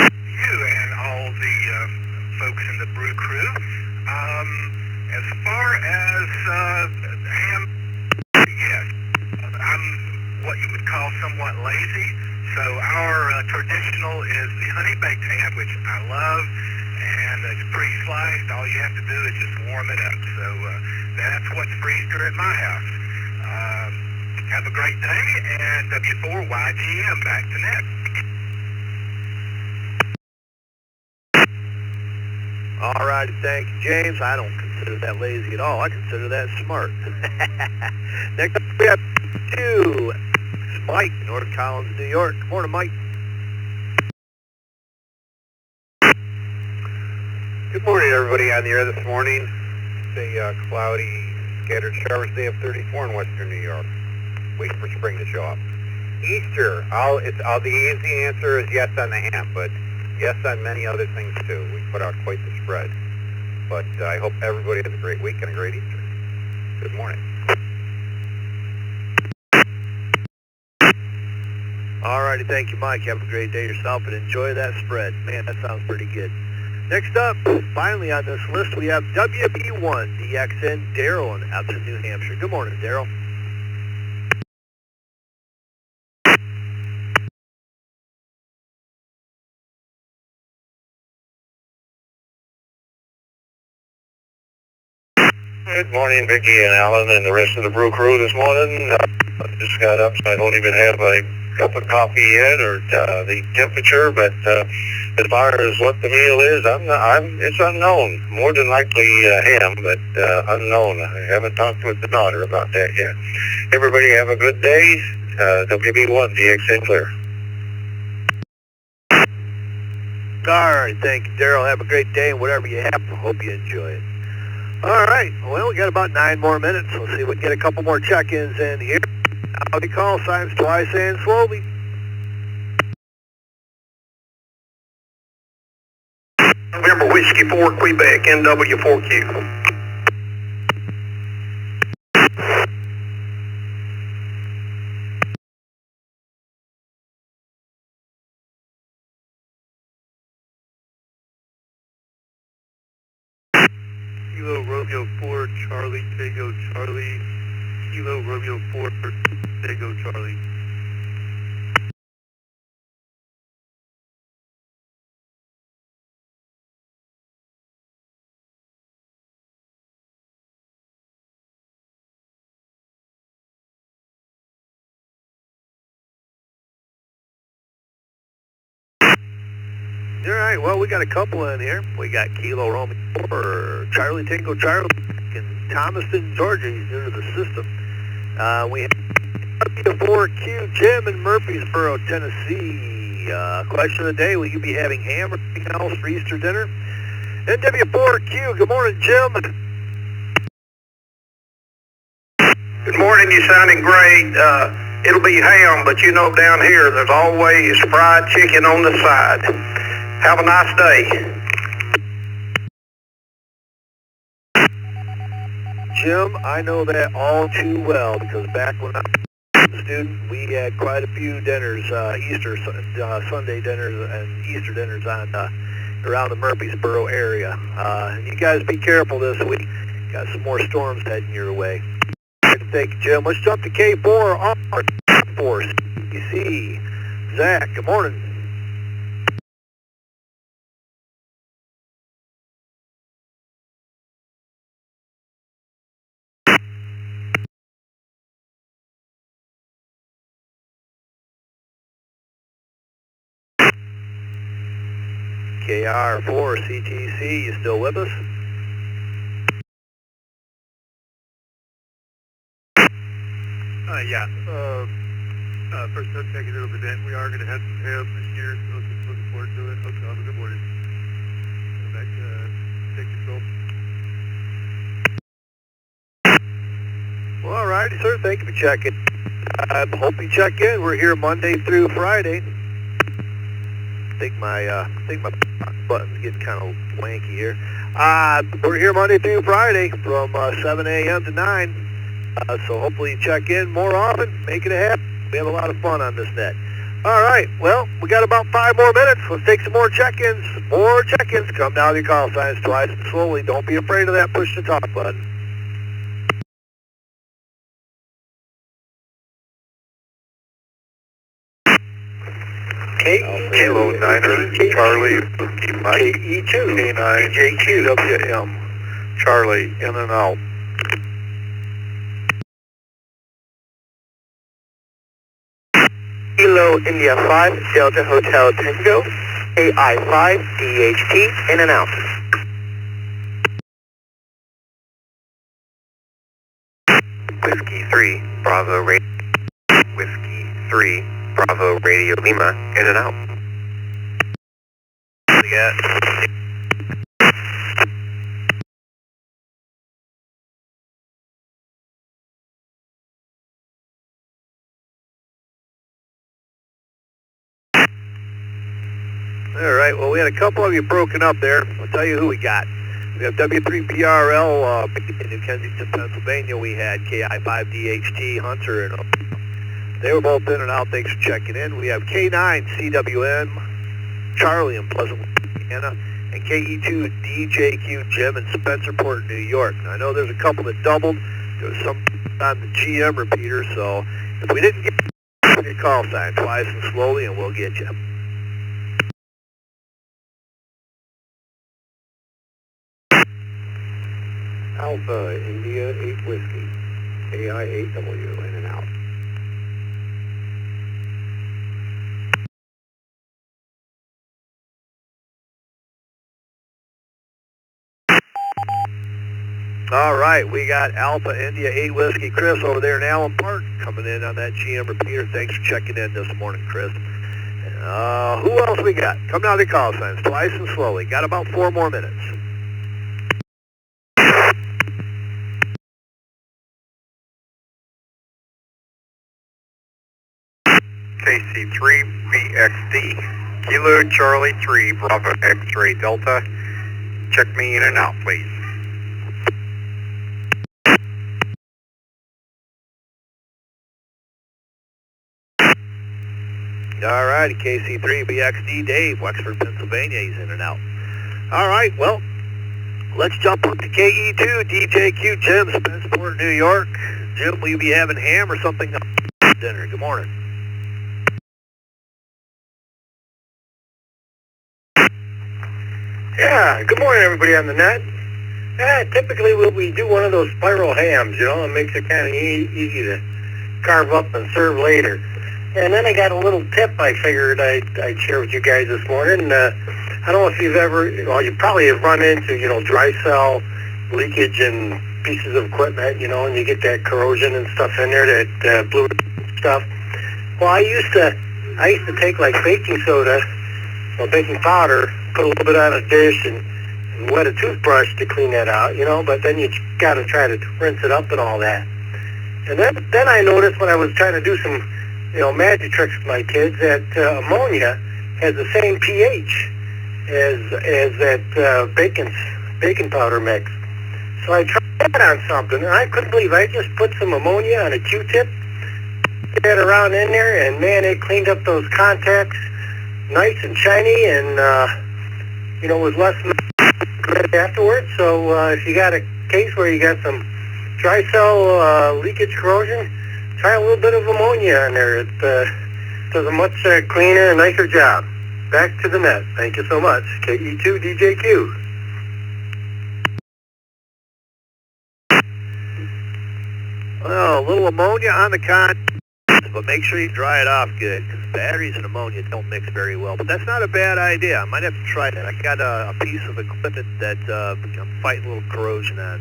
You and all the folks in the brew crew. As far as ham, yes, I'm what you would call somewhat lazy. So our traditional is the honey baked ham, which I love. And it's pre-sliced. All you have to do is just warm it up. So that's what's for Easter at my house. Have a great day, and W4YGM, back to net. All right, thank you, James. I don't consider that lazy at all. I consider that smart. Next up, we have Mike, North Collins, New York. Morning, Mike. Good morning, everybody on the air this morning. It's a cloudy, scattered showers day of 34 in western New York. Waiting for spring to show up. Easter, the easy answer is yes on the ham, but yes on many other things too. We put out quite the spread. But I hope everybody has a great week and a great Easter. Good morning. Alrighty, thank you, Mike. Have a great day yourself and enjoy that spread. Man, that sounds pretty good. Next up, finally on this list, we have WB1 DXN Daryl in Epsom, New Hampshire. Good morning, Daryl. Good morning, Vicki and Alan and the rest of the Brew crew this morning. I just got up, so I don't even have a cup of coffee yet or the temperature, but as far as what the meal is, it's unknown. More than likely ham, but unknown. I haven't talked with the daughter about that yet. Everybody have a good day. WB1 DXN clear. Alright, thank you, Daryl. Have a great day, and whatever you have, hope you enjoy it. Alright, well, we got about 9 more minutes. We'll see if we can get a couple more check-ins in here. Howdy call signs twice and slowly. November Whiskey 4, Quebec, NW4Q. Kilo Romeo 4, Charlie, Tango, Charlie. Kilo Romeo 4, Tango, Charlie. Alright, well, we got a couple in here. We got Kilo Romeo 4, Charlie Tango Charlie in Thomaston, Georgia. He's new to the system. We have W4Q Jim in Murfreesboro, Tennessee. Question of the day, will you be having ham or anything else for Easter dinner? NW4Q, good morning, Jim. Good morning, you sounding great. It'll be ham, but you know down here there's always fried chicken on the side. Have a nice day. Jim, I know that all too well because back when I was a student, we had quite a few dinners, Easter Sunday dinners and Easter dinners on around the Murfreesboro area. You guys be careful this week. Got some more storms heading your way. Thank you, Jim. Let's jump to K4 R4 CC. Zach, good morning. KR4 CTC, you still with us? Yeah. First time checking in over that. We are going to have some ham this year, so looking forward to it. Hope you have a good morning. Back to take control. Well, all righty, sir. Thank you for checking. I hope you check in. We're here Monday through Friday. I think my button's getting kind of wanky here. We're here Monday through Friday from 7 a.m. to 9. So hopefully you check in more often, make it a habit. We have a lot of fun on this net. All right, well, we got about 5 more minutes. Let's take some more check-ins. More check-ins. Come down to your call signs twice and slowly. Don't be afraid of that push to talk button. Kilo 9er, Charlie, Mike, K9, JQWM, Charlie, in and out. Kilo India 5, Delta Hotel Tango, AI5, DHT, in and out. Whiskey 3, Bravo Radio, Whiskey 3, Bravo Radio Lima, in and out. All right, well, we had a couple of you broken up there. I'll tell you who we got. We have W3PRL in New Kensington, Pennsylvania. We had KI5DHT Hunter, and they were both in and out. Thanks for checking in. We have K9CWN Charlie in Pleasant, Louisiana, and KE2 DJQ Jim in Spencerport, New York. Now, I know there's a couple that doubled. There was some on the GM repeater, so if we didn't get your call sign twice and slowly, and we'll get you. Alpha India 8 Whiskey, AI8W in and out. All right, we got Alpha India 8 Whiskey Chris over there in Allen Park coming in on that GM repeater. Thanks for checking in this morning, Chris. Who else we got? Coming out of the call signs twice and slowly. Got about 4 more minutes. KC3BXD, Kilo Charlie 3, Bravo X-Ray Delta. Check me in and out, please. All right, KC3BXD Dave, Wexford, Pennsylvania. He's in and out. All right, well, let's jump up to KE2 DJQ Jim, Spencerport, New York. Jim, will you be having ham or something else for dinner? Good morning. Yeah, good morning, everybody on the net. Yeah, typically we do one of those spiral hams, you know, it makes it kind of easy to carve up and serve later. And then I got a little tip I figured I'd share with you guys this morning. I don't know if you've ever, well, you probably have run into, you know, dry cell leakage and pieces of equipment, you know, and you get that corrosion and stuff in there, that blue stuff. Well, I used to take like baking soda or baking powder, put a little bit on a dish and wet a toothbrush to clean that out, you know, but then you got to try to rinse it up and all that. And then I noticed when I was trying to do some, you know, magic tricks with my kids that ammonia has the same pH as that baking powder mix. So I tried that on something, and I couldn't believe I just put some ammonia on a Q-tip, that around in there, and man, it cleaned up those contacts nice and shiny, and you know, was less than afterwards. So if you got a case where you got some dry cell leakage corrosion, try a little bit of ammonia in there. It does a much cleaner and nicer job. Back to the net. Thank you so much. KE2 DJQ. Well, a little ammonia on the contacts, but make sure you dry it off good, because batteries and ammonia don't mix very well. But that's not a bad idea. I might have to try that. I got a piece of equipment that I'm fighting a little corrosion on.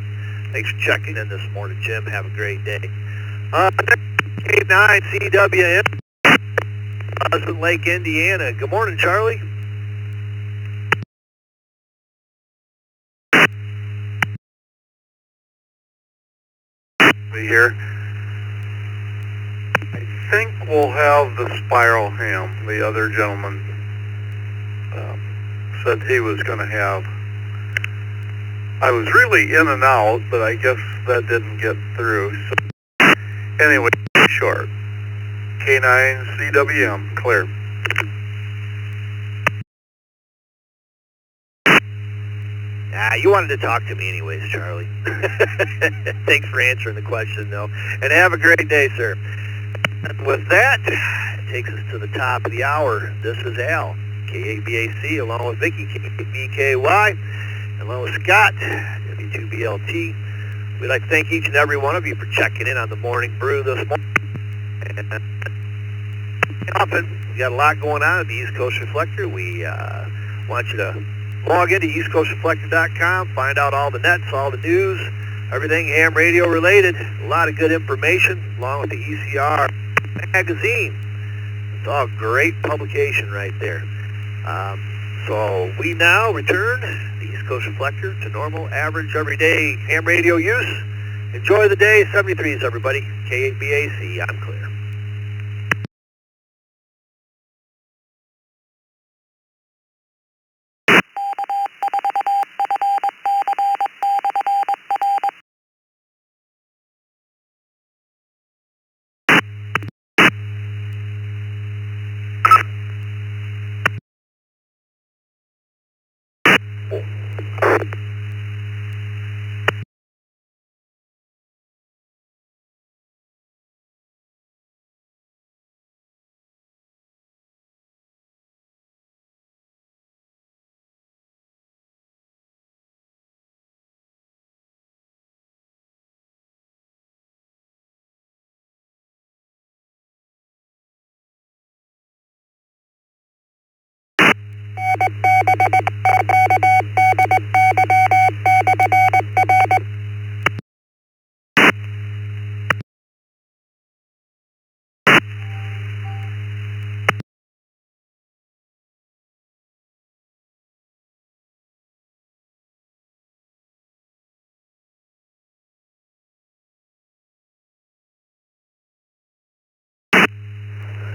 Thanks for checking in this morning, Jim. Have a great day. K9CWN, Pleasant Lake, Indiana. Good morning, Charlie. Here. I think we'll have the spiral ham. The other gentleman said he was going to have. I was really in and out, but I guess that didn't get through. So anyway, short. K9CWM, clear. You wanted to talk to me anyways, Charlie. Thanks for answering the question, though. And have a great day, sir. And with that, it takes us to the top of the hour. This is Al, KABAC, along with Vicky, KBKY, along with Scott, W2BLT. We'd like to thank each and every one of you for checking in on the Morning Brew this morning. And often, we got a lot going on at the East Coast Reflector. We want you to log into eastcoastreflector.com, find out all the nets, all the news, everything ham radio related. A lot of good information, along with the ECR magazine. It's all great publication right there. So we now return the East Coast Reflector to normal, average, everyday ham radio use. Enjoy the day. 73s, everybody. KABAC, I'm clear.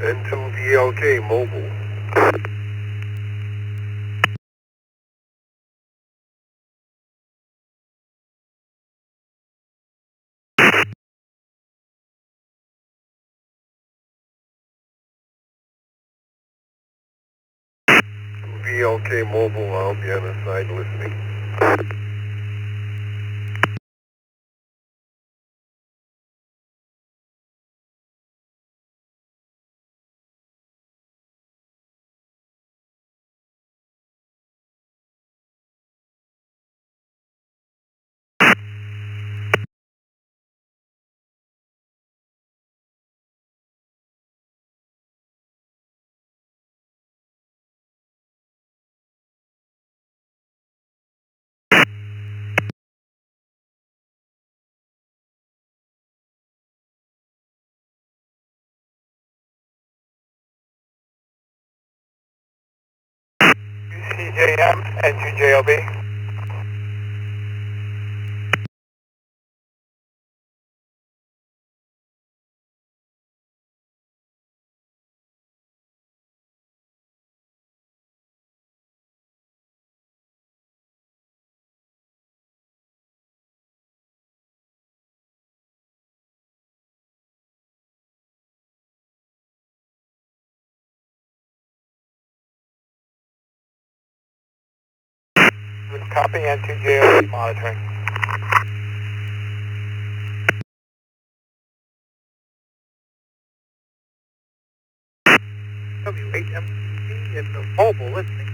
N2VLK mobile. VLK mobile, I'll be on the side listening. CJM and 2JLB. Copy and 2JLB monitoring. W8MCC in the mobile listening.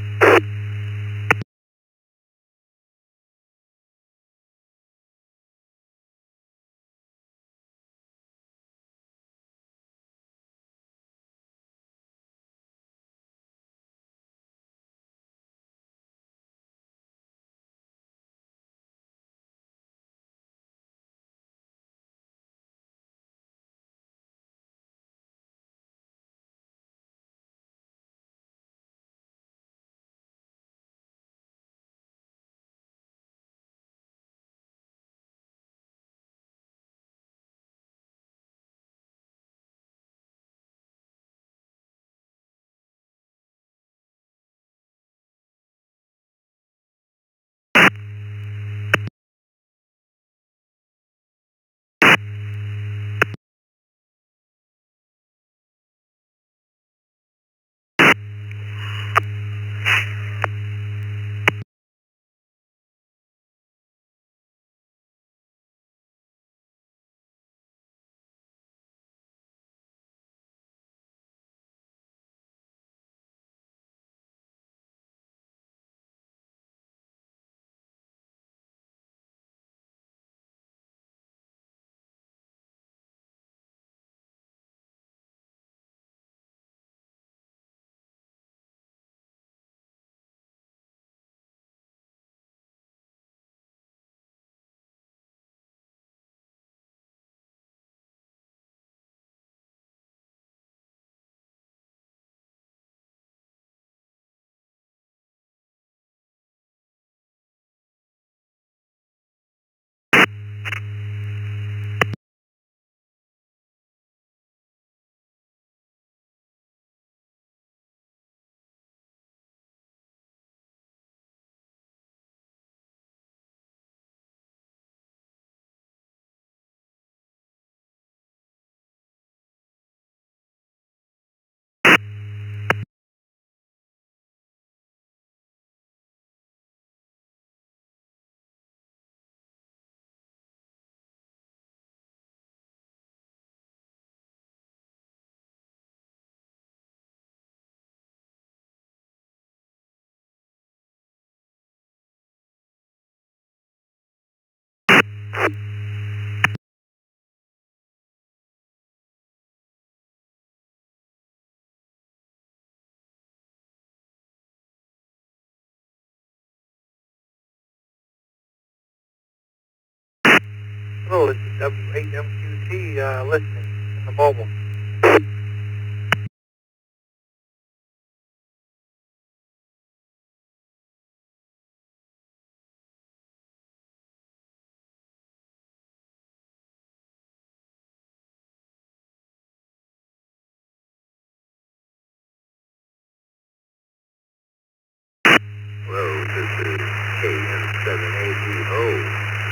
Hello, this is W8MQT listening in the mobile. 780.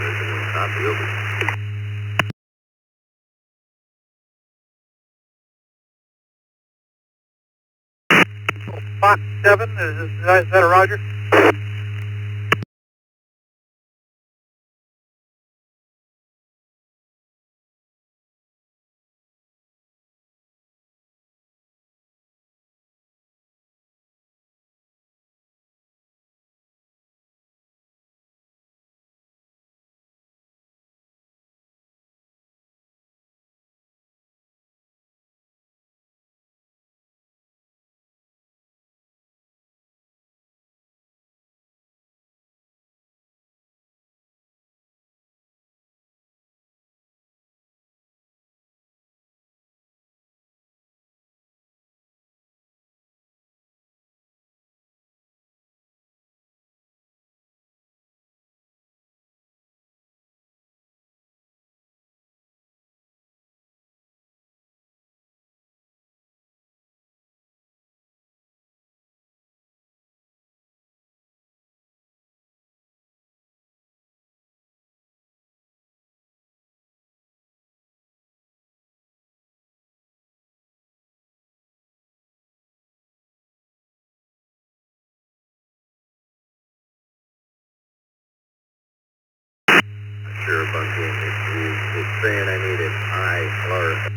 Resident copy, over. Fox 7, is that a Roger? Sure about that. It's saying I need an IR.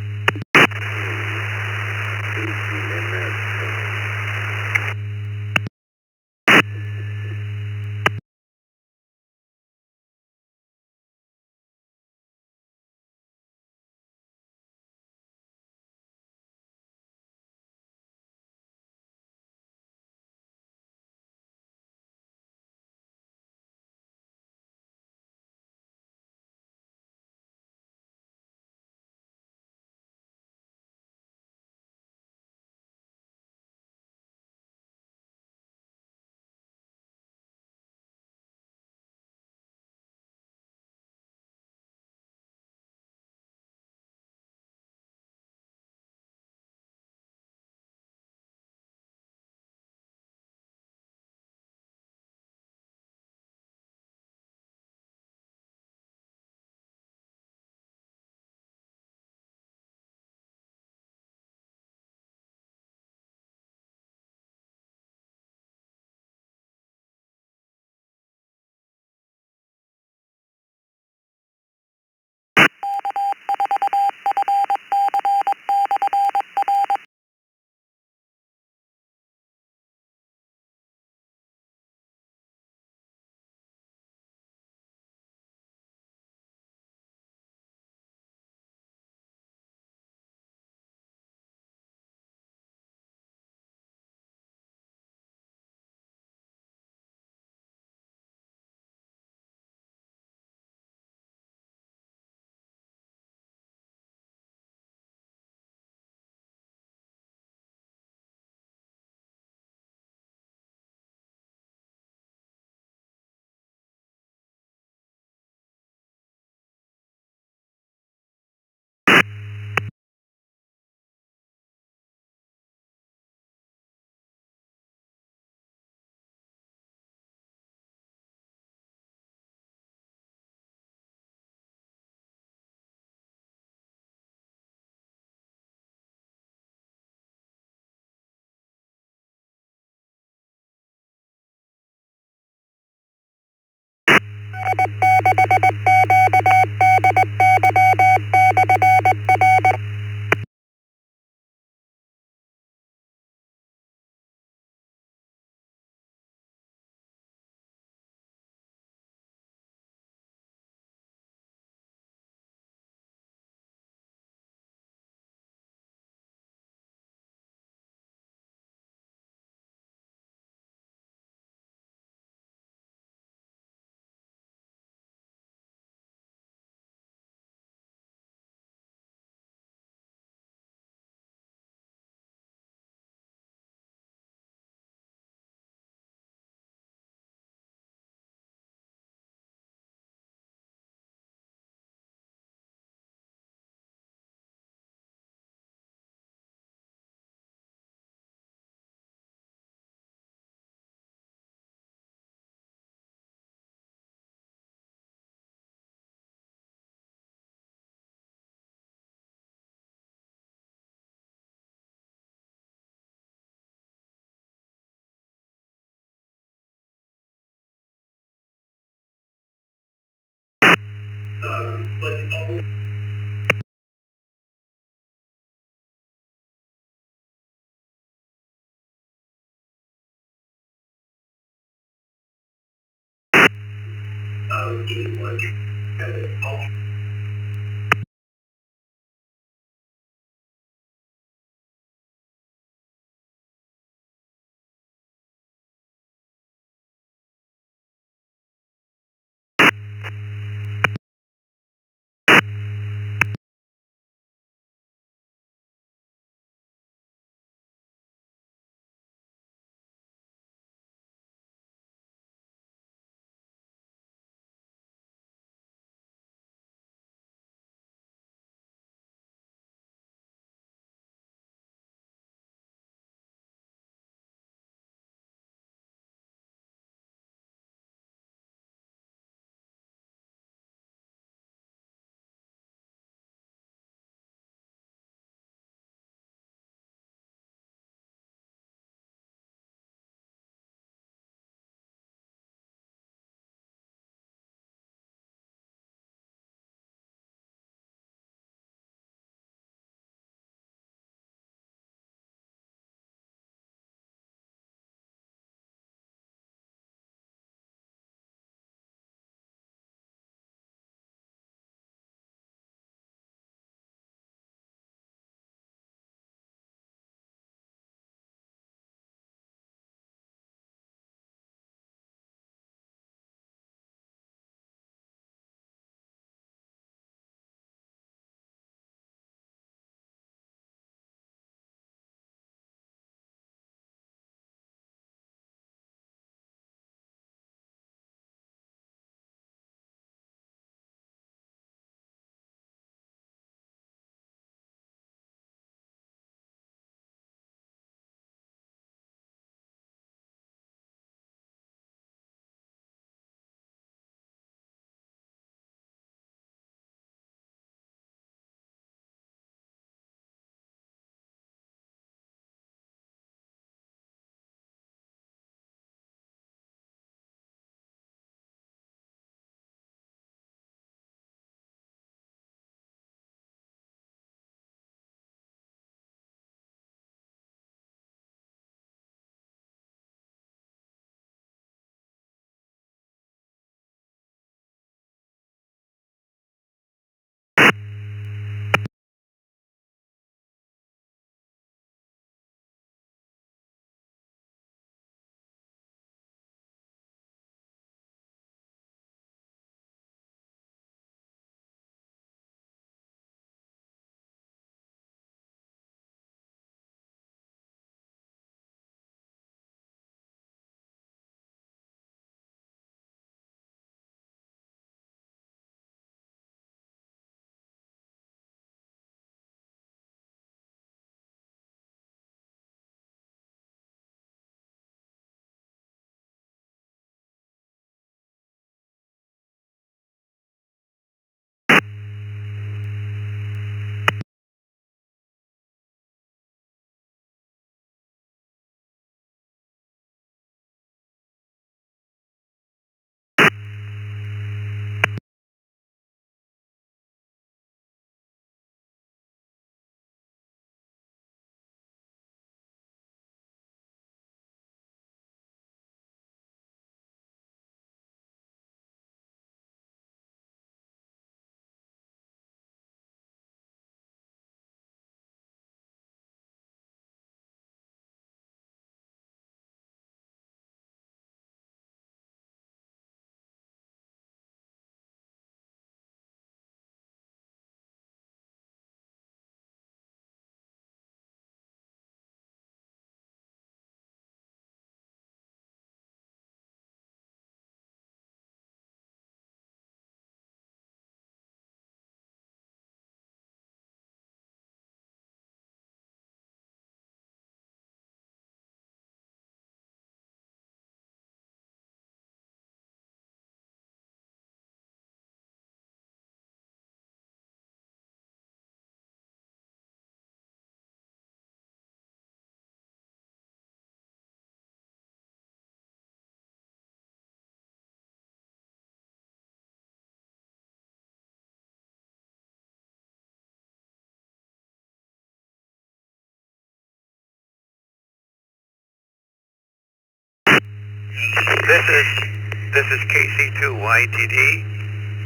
This is KC2YTD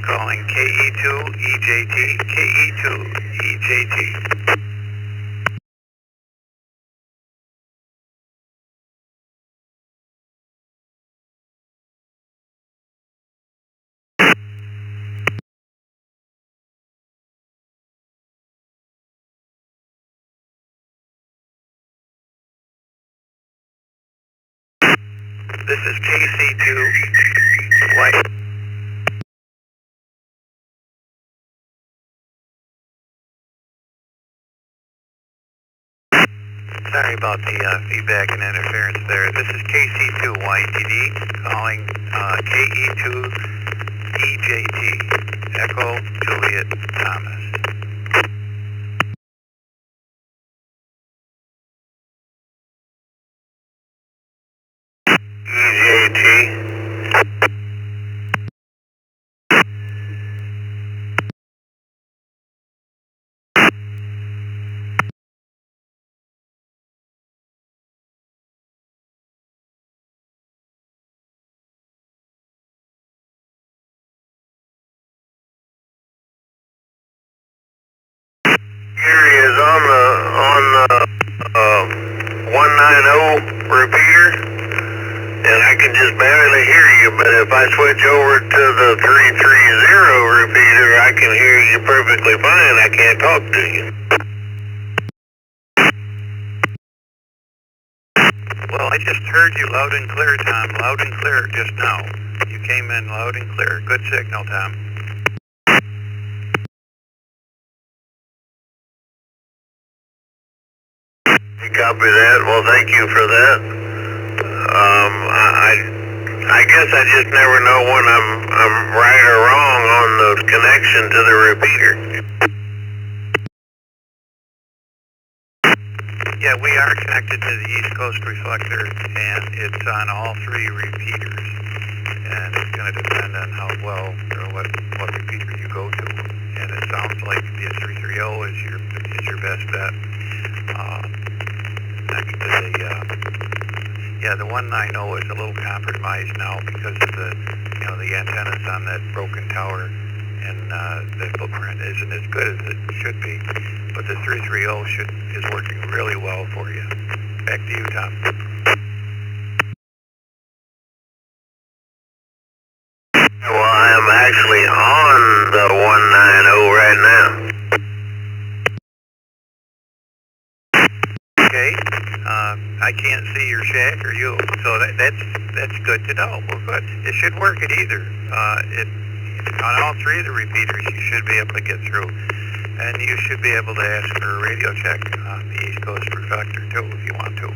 calling KE2EJT, KE2EJT. This is KC2Y. Sorry about the feedback and interference there. This is KC2YTD calling KE2EJT, Echo Juliet Thomas. EJT. Here he is on the 190 repeater, and I can just barely hear you, but if I switch over to the 330 repeater, I can hear you perfectly fine. I can't talk to you. Well, I just heard you loud and clear, Tom. Loud and clear just now. You came in loud and clear. Good signal, Tom. You copy that? Well, thank you for that. I guess I just never know when I'm right or wrong on the connection to the repeater. Yeah, we are connected to the East Coast Reflector, and it's on all three repeaters. And it's going to depend on how well or what repeater you go to. And it sounds like the 330 is your best bet. Next to the 190 is a little compromised now because of the antennas on that broken tower, and the footprint isn't as good as it should be. But the 330 is working really well for you. Back to you, Tom. Well, I am actually on the 190 right now. Okay. I can't see your shack or you, so that's good to know. Well, good. It should work at either. On all three of the repeaters, you should be able to get through, and you should be able to ask for a radio check on the East Coast Reflector too, if you want to.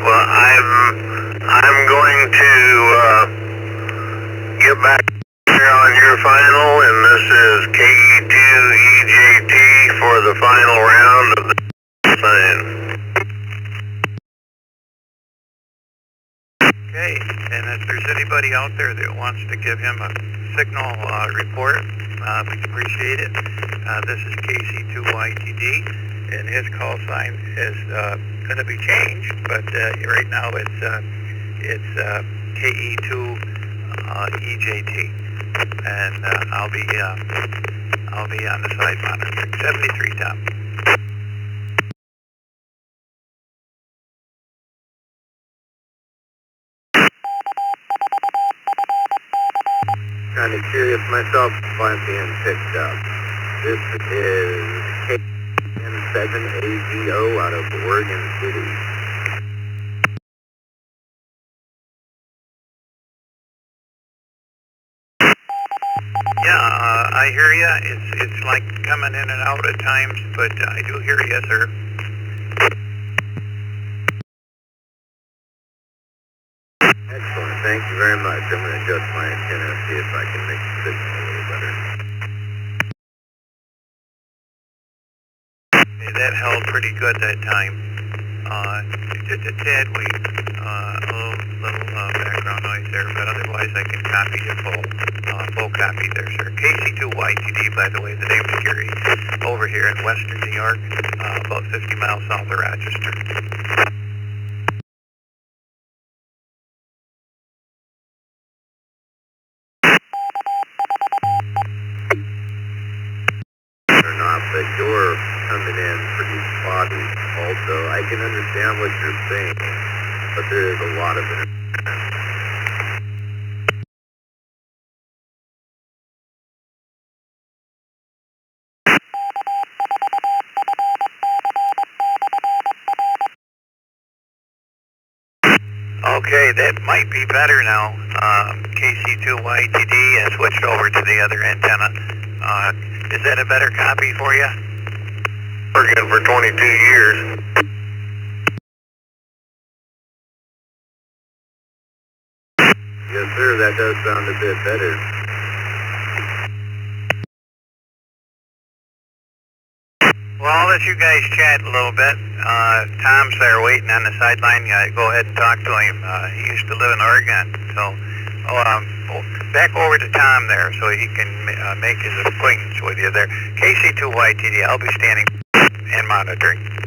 Well, I'm going to get back here on your final, and this is KE2EJT for the final round of the sign. Okay, and if there's anybody out there that wants to give him a signal report, we appreciate it. This is KC2YTD, and his call sign is going to be changed, but right now it's KE2EJT, and I'll be on the side monitoring. 73, Tom. Kind of curious myself if I'm being picked up. This is KN7AGO out of Oregon City. Yeah, I hear you. It's like coming in and out at times, but I do hear you, sir. Excellent. Thank you very much. I'm going to adjust my antenna and see if I can make the signal a little better. Okay, that held pretty good that time. Just a tad weak. A little background noise there, but otherwise I I can copy you full copy there, sir. KC2YTD, by the way, the name security, over here in western New York, about 50 miles south of Rochester. Or not, but you're coming in pretty spotty also. I can understand what you're saying, but there is a lot of it. Okay, that might be better now. KC2YTD and switched over to the other antenna. Is that a better copy for you? Working for 22 years. Yes, sir, that does sound a bit better. Well, I'll let you guys chat a little bit. Tom's there waiting on the sideline. Go ahead and talk to him. He used to live in Oregon. So, back over to Tom there so he can make his acquaintance with you there. KC2YTD, I'll be standing and monitoring.